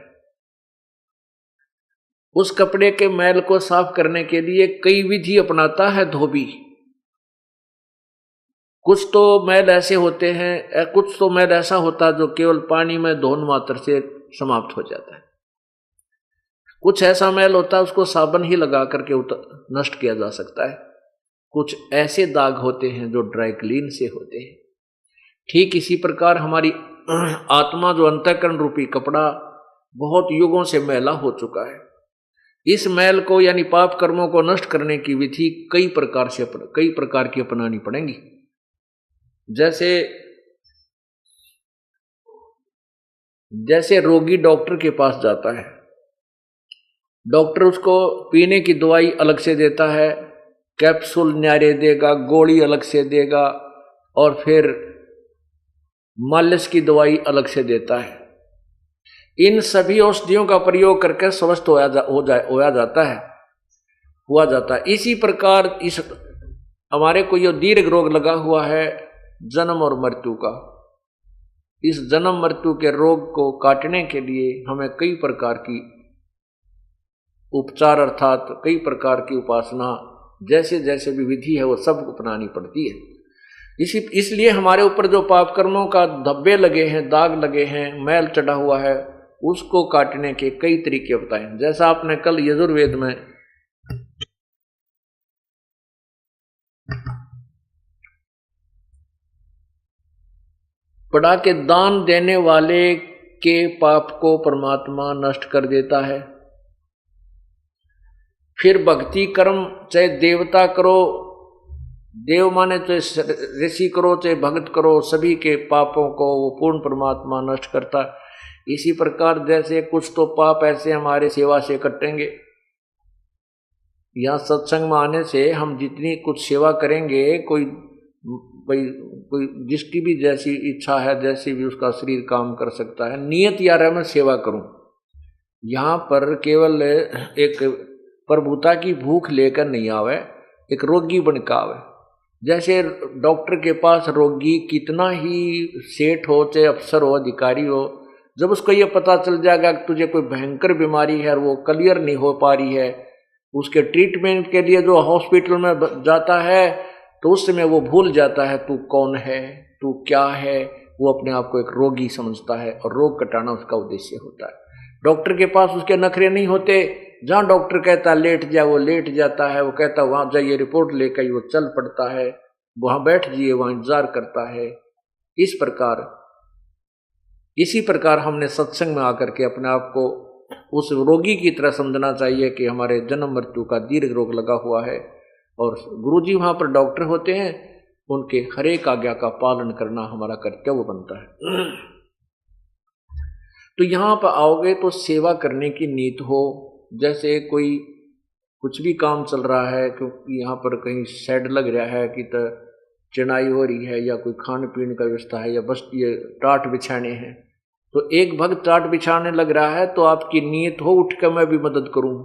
उस कपड़े के मैल को साफ करने के लिए कई विधि अपनाता है धोबी। कुछ तो मैल ऐसे होते हैं, कुछ तो मैल ऐसा होता है जो केवल पानी में धोन मात्र से समाप्त हो जाता है। कुछ ऐसा मैल होता है उसको साबुन ही लगा करके नष्ट किया जा सकता है। कुछ ऐसे दाग होते हैं जो ड्राई क्लीन से होते हैं। ठीक इसी प्रकार हमारी आत्मा जो अंतःकरण रूपी कपड़ा बहुत युगों से मैला हो चुका है, इस मैल को यानी पाप कर्मों को नष्ट करने की विधि कई प्रकार की अपनानी पड़ेंगी। जैसे रोगी डॉक्टर के पास जाता है, डॉक्टर उसको पीने की दवाई अलग से देता है, कैप्सूल न्यारे देगा, गोली अलग से देगा, और फिर मालिश की दवाई अलग से देता है। इन सभी औषधियों का प्रयोग करके स्वस्थ हुआ जाता है। इसी प्रकार इस हमारे को ये दीर्घ रोग लगा हुआ है जन्म और मृत्यु का। इस जन्म मृत्यु के रोग को काटने के लिए हमें कई प्रकार की उपचार अर्थात कई प्रकार की उपासना, जैसे जैसे भी विधि है वो सब अपनानी पड़ती है। इसलिए हमारे ऊपर जो पाप कर्मों का धब्बे लगे हैं, दाग लगे हैं, मैल चढ़ा हुआ है, उसको काटने के कई तरीके बताए। जैसा आपने कल यजुर्वेद में पढ़ा के दान देने वाले के पाप को परमात्मा नष्ट कर देता है। फिर भक्ति कर्म, चाहे देवता करो, देव माने चाहे ऋषि करो, चाहे भक्त करो, सभी के पापों को वो पूर्ण परमात्मा नष्ट करता है। इसी प्रकार जैसे कुछ तो पाप ऐसे हमारे सेवा से कटेंगे, यहाँ सत्संग में आने से हम जितनी कुछ सेवा करेंगे, कोई जिसकी भी जैसी इच्छा है, जैसी भी उसका शरीर काम कर सकता है, नियत यार है मैं सेवा करूं। यहाँ पर केवल एक प्रभुता की भूख लेकर नहीं आवे, एक रोगी बनकर आवे। जैसे डॉक्टर के पास रोगी कितना ही सेठ हो, चाहे अफसर हो, अधिकारी हो, जब उसको ये पता चल जाएगा कि तुझे कोई भयंकर बीमारी है और वो क्लियर नहीं हो पा रही है, उसके ट्रीटमेंट के लिए जो हॉस्पिटल में जाता है, तो उस समय वो भूल जाता है तू कौन है, तू क्या है। वो अपने आप को एक रोगी समझता है और रोग कटाना उसका उद्देश्य होता है। डॉक्टर के पास उसके नखरे नहीं होते, जहाँ डॉक्टर कहता है लेट जा वो लेट जाता है, वो कहता वहाँ जाइए रिपोर्ट लेकर वो चल पड़ता है, वहाँ बैठ जाइए वहाँ इंतजार करता है। इसी प्रकार हमने सत्संग में आकर के अपने आप को उस रोगी की तरह समझना चाहिए कि हमारे जन्म मृत्यु का दीर्घ रोग लगा हुआ है और गुरुजी वहाँ पर डॉक्टर होते हैं, उनके हर एक आज्ञा का पालन करना हमारा कर्तव्य बनता है। तो यहाँ पर आओगे तो सेवा करने की नीत हो। जैसे कोई कुछ भी काम चल रहा है, क्योंकि यहाँ पर कहीं शेड लग रहा है कि तो चिनाई हो रही है या कोई खाने पीने का व्यवस्था है या बस ये टाट बिछाने हैं, तो एक भक्त टाट बिछाने लग रहा है तो आपकी नीयत हो उठ कर मैं भी मदद करूं।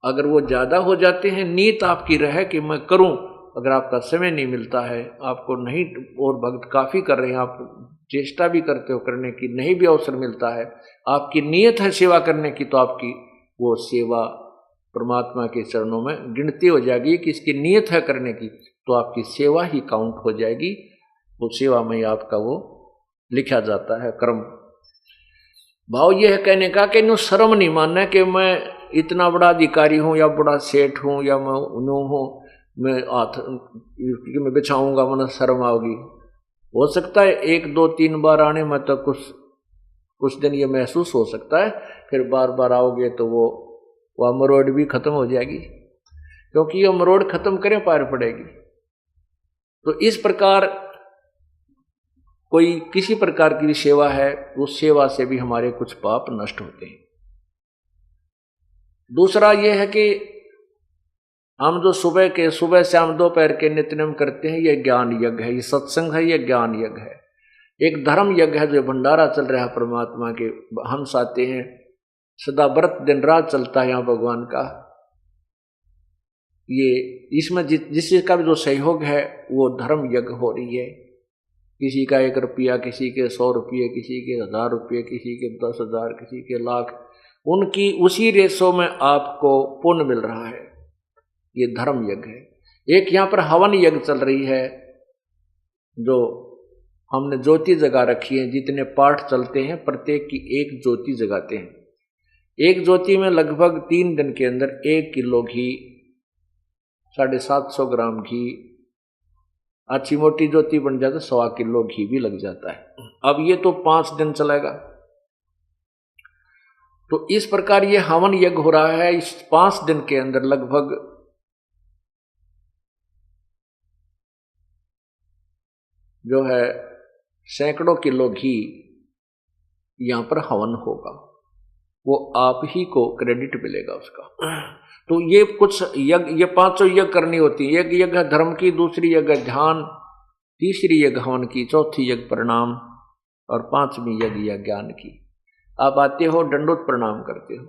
अगर वो ज़्यादा हो जाते हैं, नीयत आपकी रहे कि मैं करूं। अगर आपका समय नहीं मिलता है, आपको नहीं, और भक्त काफ़ी कर रहे हैं, आप चेष्टा भी करते हो करने की, नहीं भी अवसर मिलता है, आपकी नीयत है सेवा करने की, तो आपकी वो सेवा परमात्मा के चरणों में गिनती हो जाएगी कि इसकी नीयत है करने की, तो आपकी सेवा ही काउंट हो जाएगी। वो सेवा में आपका वो लिखा जाता है कर्म। भाव ये है कहने का कि नो शर्म नहीं मानना कि मैं इतना बड़ा अधिकारी हूँ या बड़ा सेठ हूँ या मैं नो हूँ, मैं मैं बिछाऊंगा वरना शर्म आओगी। हो सकता है 1 2 3 बार आने में तो कुछ दिन ये महसूस हो सकता है, फिर बार बार आओगे तो वो अमरोड़ भी खत्म हो जाएगी, क्योंकि ये अमरोड़ खत्म करें पार पड़ेगी। तो इस प्रकार कोई किसी प्रकार की सेवा है, उस सेवा से भी हमारे कुछ पाप नष्ट होते हैं। दूसरा ये है कि हम जो सुबह से हम दोपहर के नित्यनेम करते हैं, ये ज्ञान यज्ञ है, ये सत्संग है, ये ज्ञान यज्ञ है। एक धर्म यज्ञ है जो भंडारा चल रहा है परमात्मा के, हंस आते हैं, सदा व्रत दिन रात चलता है यहाँ भगवान का। ये इसमें जिसका भी जो सहयोग है वो धर्म यज्ञ हो रही है। किसी का 1 रुपया, किसी के 100 रुपये, किसी के 1000 रुपये, किसी के 10,000, किसी के लाख, उनकी उसी रेशो में आपको पुण्य मिल रहा है। ये धर्म यज्ञ है। एक यहाँ पर हवन यज्ञ चल रही है, जो हमने ज्योति जगा रखी है। जितने पाठ चलते हैं प्रत्येक की एक ज्योति जगाते हैं। एक ज्योति में लगभग 3 दिन के अंदर 1 किलो घी, 750 ग्राम घी, अच्छी मोटी ज्योति बन जाता है 1.25 किलो घी भी लग जाता है। अब ये तो 5 दिन चलेगा। तो इस प्रकार ये हवन यज्ञ हो रहा है। इस 5 दिन के अंदर लगभग जो है सैकड़ों किलो घी यहां पर हवन होगा, वो आप ही को क्रेडिट मिलेगा उसका। तो ये कुछ यज्ञ, ये 5 यज्ञ करनी होती है। एक यज्ञ धर्म की, दूसरी यज्ञ ध्यान, तीसरी यज्ञ हवन की, चौथी यज्ञ प्रणाम और 5वीं यज्ञ या ज्ञान की। आप आते हो दंडोत प्रणाम करते हो,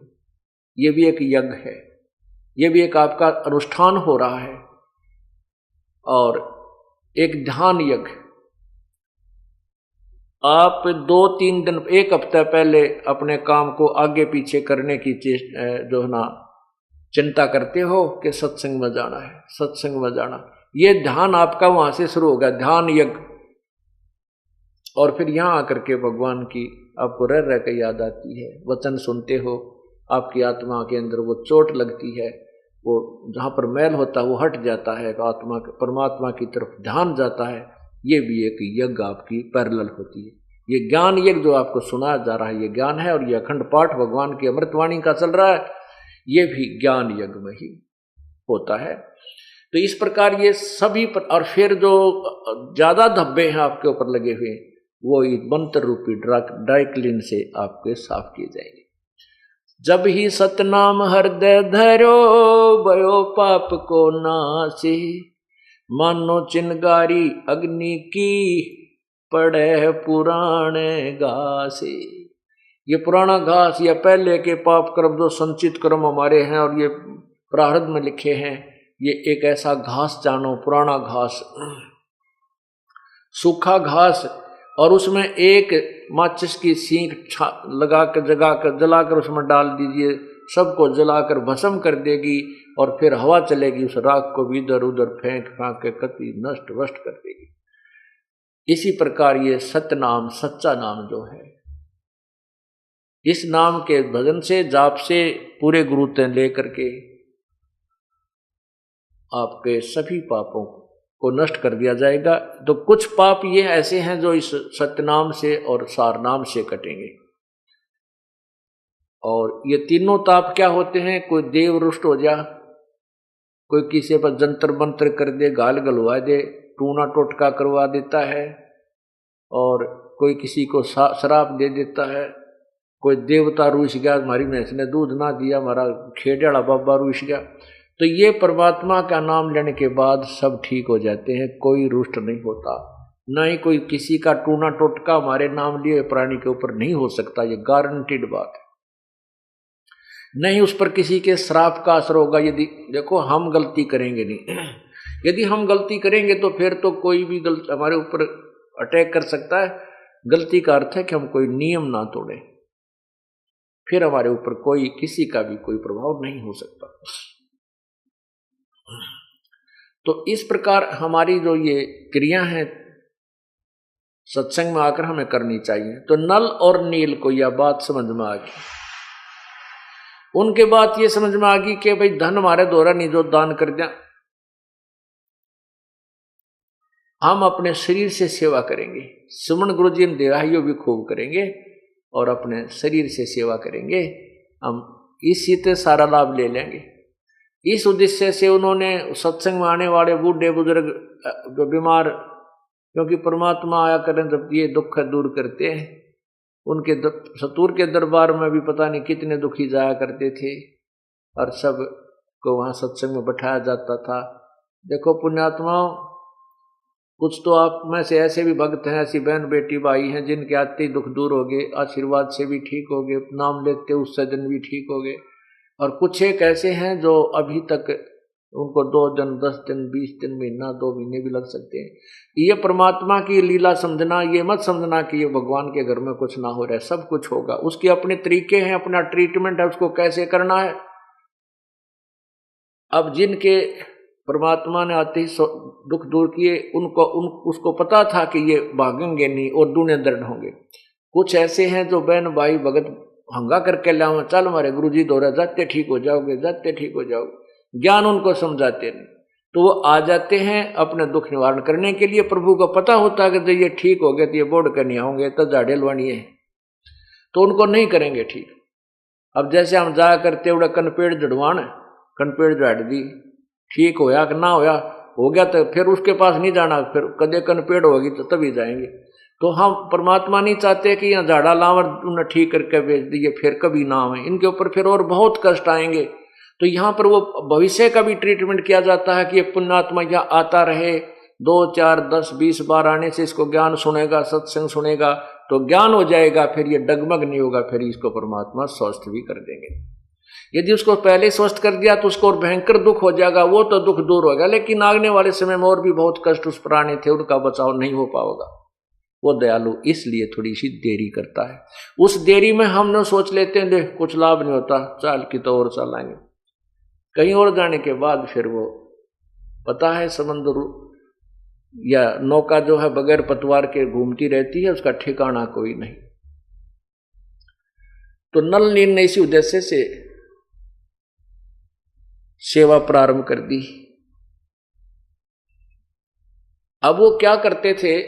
ये भी एक यज्ञ है, ये भी एक आपका अनुष्ठान हो रहा है। और एक ध्यान यज्ञ, आप 2-3 दिन, 1 हफ्ता पहले अपने काम को आगे पीछे करने की जो है ना चिंता करते हो कि सत्संग में जाना है, सत्संग में जाना, ये ध्यान आपका वहां से शुरू होगा, ध्यान यज्ञ। और फिर यहां आकर के भगवान की आपको रह रह कर याद आती है, वचन सुनते हो, आपकी आत्मा के अंदर वो चोट लगती है, वो जहां पर मैल होता है वो हट जाता है, तो आत्मा परमात्मा की तरफ ध्यान जाता है। ये भी एक यज्ञ आपकी पैरेलल होती है। ये ज्ञान यज्ञ जो आपको सुनाया जा रहा है ये ज्ञान है, और ये अखंड पाठ भगवान की अमृतवाणी का चल रहा है, ये भी ज्ञान यज्ञ में ही होता है। तो इस प्रकार ये सभी और फिर जो ज्यादा धब्बे हैं आपके ऊपर लगे हुए, वो मंत्र रूपी ड्राई क्लीन से आपके साफ किए जाएंगे। जब ही सतनाम हृदय धरो, भयो पाप को नासे, मानो चिनगारी अग्नि की, पड़े पुराने घासे। ये पुराना घास या पहले के पाप कर्म जो संचित कर्म हमारे हैं और ये प्रारब्ध में लिखे हैं, ये एक ऐसा घास जानो, पुराना घास, सूखा घास, और उसमें एक माचिस की सींक लगा कर जलाकर उसमें डाल दीजिए, सबको जलाकर भस्म कर देगी, और फिर हवा चलेगी, उस राख को भी इधर उधर फेंक फांक के कति नष्ट वष्ट कर देगी। इसी प्रकार ये सतनाम, सच्चा नाम जो है, इस नाम के भजन से, जाप से, पूरे गुरुते लेकर के आपके सभी पापों को नष्ट कर दिया जाएगा। तो कुछ पाप ये ऐसे हैं जो इस सतनाम से और सारनाम से कटेंगे। और ये तीनों ताप क्या होते हैं? कोई देव रुष्ट हो जा, कोई किसी पर जंतर मंत्र कर दे, गाल गलवा दे, टूना टोटका करवा देता है, और कोई किसी को शराप दे देता है, कोई देवता रूस गया, हमारी भैंस ने दूध ना दिया, हमारा खेड़ियाड़ा बाबा रूस गया। तो ये परमात्मा का नाम लेने के बाद सब ठीक हो जाते हैं, कोई रुष्ट नहीं होता, ना ही कोई किसी का टूना टोटका हमारे नाम लिए प्राणी के ऊपर नहीं हो सकता, ये गारंटीड बात है। नहीं उस पर किसी के श्राप का असर होगा। यदि देखो हम गलती करेंगे नहीं, यदि हम गलती करेंगे तो फिर तो कोई भी गलती हमारे ऊपर अटैक कर सकता है। गलती का अर्थ है कि हम कोई नियम ना तोड़े, फिर हमारे ऊपर कोई किसी का भी कोई प्रभाव नहीं हो सकता। तो इस प्रकार हमारी जो ये क्रिया है सत्संग में आकर हमें करनी चाहिए। तो नल और नील को यह बात समझ में आ गई, उनके बात ये समझ में आ गई कि भाई धन हमारे द्वारा नहीं जो दान कर दिया, हम अपने शरीर से सेवा करेंगे। सुमन गुरु जी ने देवाहियो भी खूब करेंगे और अपने शरीर से सेवा करेंगे, हम इसी से सारा लाभ ले लेंगे। इस उद्देश्य से उन्होंने सत्संग में आने वाले बूढ़े बुजुर्ग जो बीमार, क्योंकि परमात्मा आया करें जब ये दुख दूर करते हैं, उनके सतूर के दरबार में भी पता नहीं कितने दुखी जाया करते थे, और सब को वहाँ सत्संग में बैठाया जाता था। देखो पुण्यात्माओं, कुछ तो आप में से ऐसे भी भक्त हैं, ऐसी बहन बेटी भाई हैं जिनके आते ही दुख दूर हो गए, आशीर्वाद से भी ठीक हो गए, नाम लेते उससे दिन भी ठीक हो गए। और कुछ एक ऐसे हैं जो अभी तक उनको 2 दिन, 10 दिन, 20 दिन, महीना, 2 महीने भी लग सकते हैं। ये परमात्मा की लीला समझना, ये मत समझना कि ये भगवान के घर में कुछ ना हो रहा है, सब कुछ होगा। उसके अपने तरीके हैं, अपना ट्रीटमेंट है, उसको कैसे करना है। अब जिनके परमात्मा ने आते ही दुख दूर किए, उसको पता था कि ये भागेंगे नहीं और दूने दर्द होंगे। कुछ ऐसे हैं जो बहन भाई भगत हंगा करके लाओ, चल हमारे गुरु जी दौरा, जाते ठीक हो जाओगे, जाते ठीक हो जाओगे, ज्ञान उनको समझाते नहीं, तो वो आ जाते हैं अपने दुख निवारण करने के लिए। प्रभु को पता होता है कि जब ये ठीक हो गए तो ये बोर्ड के नहीं होंगे, तो झाड़े लवानी है, तो उनको नहीं करेंगे ठीक। अब जैसे हम जाया करते उड़ा कनपेड़ जड़वान, कनपेड़ झाड़ दी, ठीक होया कि ना होया, हो गया तो फिर उसके पास नहीं जाना, फिर कदे कनपेड़ होगी तो तभी जाएंगे। तो हम परमात्मा नहीं चाहते कि यहाँ झाड़ा लावर उन्हें ठीक करके भेज दिए, फिर कभी ना आए, इनके ऊपर फिर और बहुत कष्ट आएंगे। तो यहाँ पर वो भविष्य का भी ट्रीटमेंट किया जाता है कि ये पुण्यात्मा यहाँ आता रहे, 2, 4, 10, 20 बार आने से इसको ज्ञान सुनेगा, सत्संग सुनेगा तो ज्ञान हो जाएगा, फिर ये डगमग नहीं होगा, फिर इसको परमात्मा स्वस्थ भी कर देंगे। यदि उसको पहले स्वस्थ कर दिया तो उसको और भयंकर दुख हो जाएगा, वो तो दुख दूर होगा, लेकिन आगने वाले समय में और भी बहुत कष्ट उस प्राणी थे, उनका बचाव नहीं हो पाएगा। वो दयालु इसलिए थोड़ी सी देरी करता है। उस देरी में हम न सोच लेते हैं देख कुछ लाभ नहीं होता, चाल की तो और चलाएंगे, कहीं और जाने के बाद फिर वो पता है समुद्र या नौका जो है बगैर पतवार के घूमती रहती है, उसका ठिकाना कोई नहीं। तो नल नील ने इसी उद्देश्य से सेवा प्रारंभ कर दी। अब वो क्या करते थे,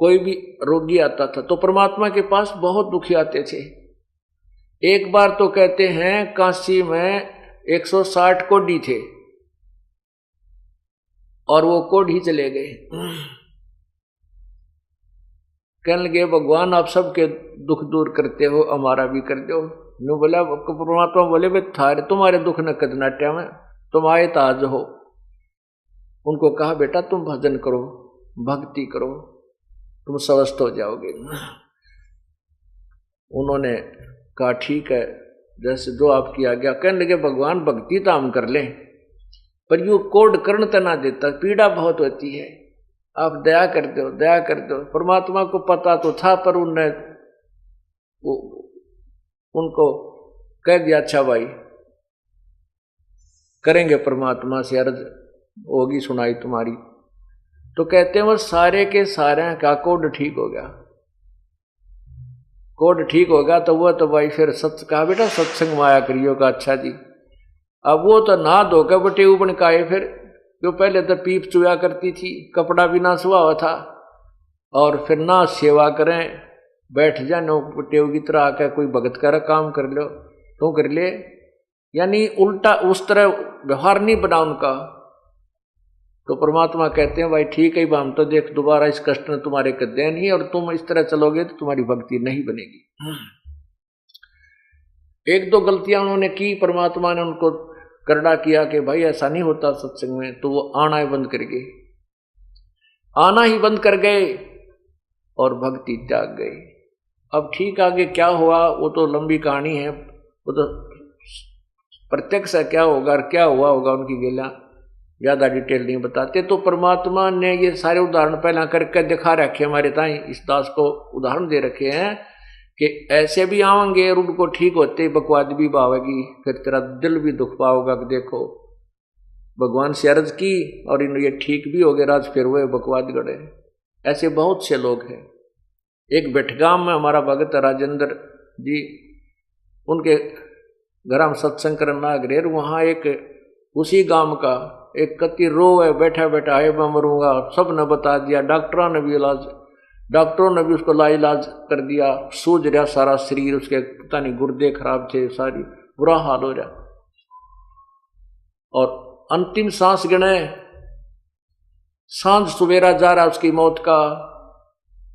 कोई भी रोगी आता था तो परमात्मा के पास बहुत दुखी आते थे। एक बार तो कहते हैं काशी में 160 कोढ़ी थे और वो कोढ़ी चले गए। कहने लगे भगवान आप सबके दुख दूर करते हो, हमारा भी कर दो। नो बोला परमात्मा बोले भाई थारे तुम्हारे दुख न कद नाट्या में, तुम आए ताज हो। उनको कहा बेटा तुम भजन करो, भक्ति करो, तुम स्वस्थ हो जाओगे। उन्होंने कहा ठीक है, जैसे जो आपकी आज्ञा। कहने लगे भगवान भक्ति तो हम कर लें, पर यू कोड कर्ण तना देता, पीड़ा बहुत होती है, आप दया कर दो, दया कर दो। परमात्मा को पता तो था, पर उनको कह दिया अच्छा भाई करेंगे, परमात्मा से अर्ज होगी सुनाई तुम्हारी। तो कहते हैं वो सारे के सारे का कोड ठीक हो गया। कोड ठीक होगा तो वो तो भाई फिर सत्य कहा बेटा सत्संग में आया करियो का। अच्छा जी, अब वो तो ना धोकर बटे उबन का है, फिर जो पहले तो पीप चुया करती थी, कपड़ा भी ना सुहा हुआ था, और फिर ना सेवा करें, बैठ जा नो टेव की तरह आकर कोई भगत का काम कर लो तो कर ले, यानी उल्टा उस तरह व्यवहार नहीं बना उनका। तो परमात्मा कहते हैं भाई ठीक है, हम तो देख दोबारा इस कष्ट ने तुम्हारे कदे नहीं, और तुम इस तरह चलोगे तो तुम्हारी भक्ति नहीं बनेगी। एक दो गलतियां उन्होंने की, परमात्मा ने उनको करड़ा किया कि भाई ऐसा नहीं होता सत्संग में, तो वो आना ही बंद कर गए, आना ही बंद कर गए और भक्ति त्याग गए। अब ठीक आगे क्या हुआ वो तो लंबी कहानी है, वो तो प्रत्यक्ष है क्या होगा और क्या हुआ होगा उनकी गेला ज्यादा डिटेल नहीं बताते। तो परमात्मा ने ये सारे उदाहरण पहला करके दिखा रखे हमारे ताई, इस दास को उदाहरण दे रखे हैं कि ऐसे भी आवेंगे और उनको ठीक होते ही बकवाद भी पावेगी, फिर तेरा दिल भी दुख पाओगा कि देखो भगवान से अर्ज की और इन ये ठीक भी हो गए, राज फिर वो बकवाद गढ़े। ऐसे बहुत से लोग हैं। एक बेटगाम में हमारा भगत राजेंद्र जी, उनके घर हम सत्संग करना गए, वहाँ एक उसी गांव का एक कति रो है, बैठा बैठा है मैं मरूंगा, सब ने बता दिया, डॉक्टरों ने भी इलाज, डॉक्टरों ने भी उसको लाइलाज कर दिया, सूझ रहा सारा शरीर, उसके पता नहीं गुर्दे खराब थे, सारी बुरा हाल हो रहा, और अंतिम सांस गिने, सांझ सवेरा जा रहा उसकी मौत का।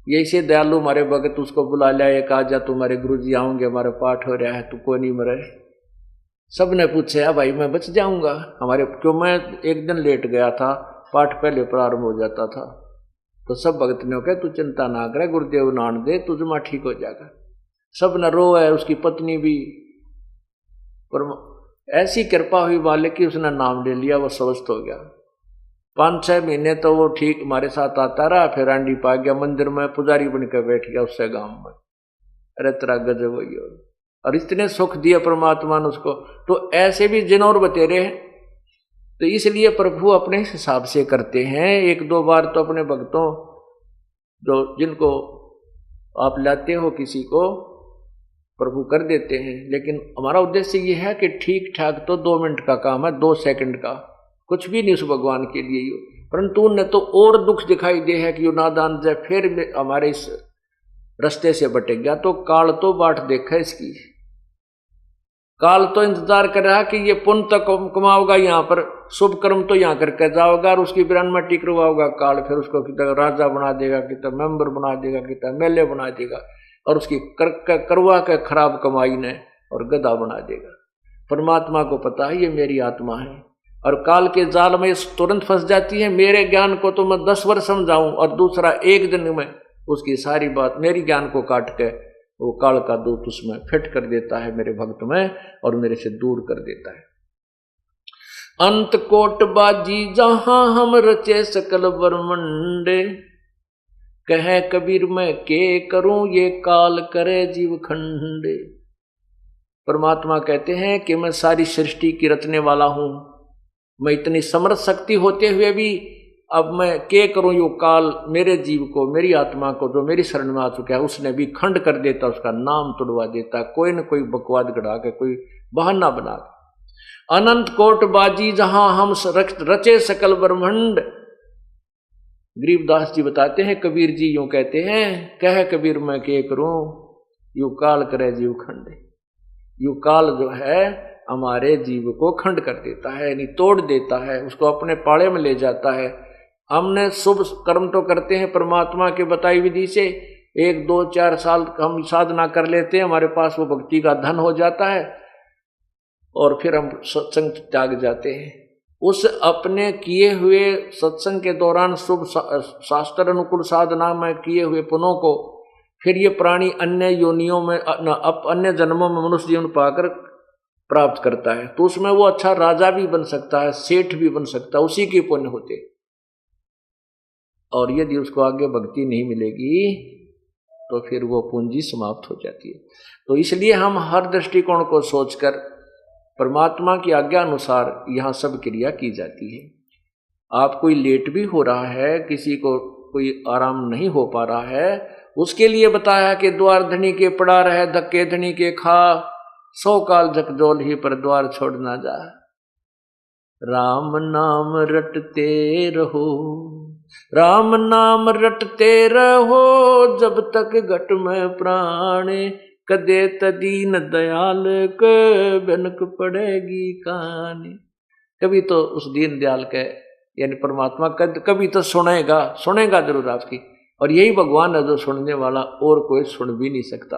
यही से दयालु हमारे भगत उसको बुला लिया, एक आजा तुम्हारे गुरु जी आऊंगे, हमारे पाठ हो रहा है, तू को नहीं मरे। सब ने पूछा भाई मैं बच जाऊंगा हमारे, क्यों मैं एक दिन लेट गया था, पाठ पहले प्रारंभ हो जाता था। तो सब भगत ने कहा तू चिंता ना करे, गुरुदेव नान दे, तुझमा ठीक हो जाएगा। सब न रो है, उसकी पत्नी भी, पर ऐसी कृपा हुई वाले की उसने नाम ले लिया, वो स्वस्थ हो गया। 5-6 महीने तो वो ठीक हमारे साथ आता रहा, फिर आंडी पा गया, मंदिर में पुजारी बनकर बैठ गया उससे गांव में। अरे तेरा गजब हुई, और इतने सुख दिया परमात्मा ने उसको। तो ऐसे भी जिन और बतेरे हैं, तो इसलिए प्रभु अपने हिसाब से करते हैं। 1-2 बार तो अपने भक्तों जो जिनको आप लाते हो किसी को, प्रभु कर देते हैं, लेकिन हमारा उद्देश्य ये है कि ठीक ठाक तो 2 मिनट का काम है, 2 सेकंड का कुछ भी नहीं उस भगवान के लिए। परंतु उन्हें तो और दुख दिखाई दे है कि यो नादान जाए, फिर हमारे इस रास्ते से भटक गया। तो काल तो बाट देखा इसकी, काल तो इंतजार कर रहा कि ये पुण्य तो कमाओगा यहाँ पर, शुभ कर्म तो यहाँ करके जाओगा, और उसकी बिरान में टिक करवाओगा काल, फिर उसको कितना राजा बना देगा, कितना मेंबर बना देगा, कितना एमएलए बना देगा, और उसकी करवा के खराब कमाई ने और गधा बना देगा। परमात्मा को पता है ये मेरी आत्मा है, और काल के जाल में तुरंत फंस जाती है। मेरे ज्ञान को तो मैं 10 वर्ष समझाऊं, और दूसरा 1 दिन में उसकी सारी बात मेरी ज्ञान को काट के वो काल का दूत उसमें फिट कर देता है मेरे भक्त में, और मेरे से दूर कर देता है। अंत कोट बाजी जहां हम रचे सकल ब्रह्मंडे, कहे कबीर मैं के करूं ये काल करे जीव खंडे। परमात्मा कहते हैं कि मैं सारी सृष्टि की रचने वाला हूं, मैं इतनी समर्थ शक्ति होते हुए भी अब मैं क्या करूं, यो काल मेरे जीव को, मेरी आत्मा को जो मेरी शरण में आ चुका है उसने भी खंड कर देता, उसका नाम तुड़वा देता, कोई न कोई बकवाद गढ़ा के, कोई बहाना बना के। अनंत कोट बाजी जहां हम रचे सकल ब्रह्मंड। गरीबदास जी बताते हैं, कबीर जी यूं कहते हैं, कह कबीर मैं क्या करूं, यू काल करे जीव खंड। यू काल जो है हमारे जीव को खंड कर देता है, यानी तोड़ देता है, उसको अपने पाड़े में ले जाता है। हमने शुभ कर्म तो करते हैं परमात्मा के बताई विधि से, 1 2 4 साल हम साधना कर लेते हैं, हमारे पास वो भक्ति का धन हो जाता है और फिर हम सत्संग त्याग जाते हैं। उस अपने किए हुए सत्संग के दौरान शुभ शास्त्र अनुकूल साधना में किए हुए पुण्यों को फिर ये प्राणी अन्य योनियों में, अन्य जन्मों में मनुष्य जीवन पाकर प्राप्त करता है, तो उसमें वो अच्छा राजा भी बन सकता है, सेठ भी बन सकता है, उसी के पुण्य होते। और यदि उसको आगे भक्ति नहीं मिलेगी तो फिर वो पूंजी समाप्त हो जाती है। तो इसलिए हम हर दृष्टिकोण को सोचकर परमात्मा की आज्ञा अनुसार यहाँ सब क्रिया की जाती है। आप कोई लेट भी हो रहा है, किसी को कोई आराम नहीं हो पा रहा है, उसके लिए बताया कि द्वार धनी के पड़ा रहे, धक्के धनी के खा, 100 काल झकझोल ही पर द्वार छोड़ ना जा। राम नाम रटते रहो, राम नाम रटते रहो, जब तक घट में प्राण, कदे तदीन दयाल के बनक पड़ेगी कान। कभी तो उस दीन दयाल के यानी परमात्मा कभी तो सुनेगा जरूर आपकी, और यही भगवान है जो सुनने वाला, और कोई सुन भी नहीं सकता।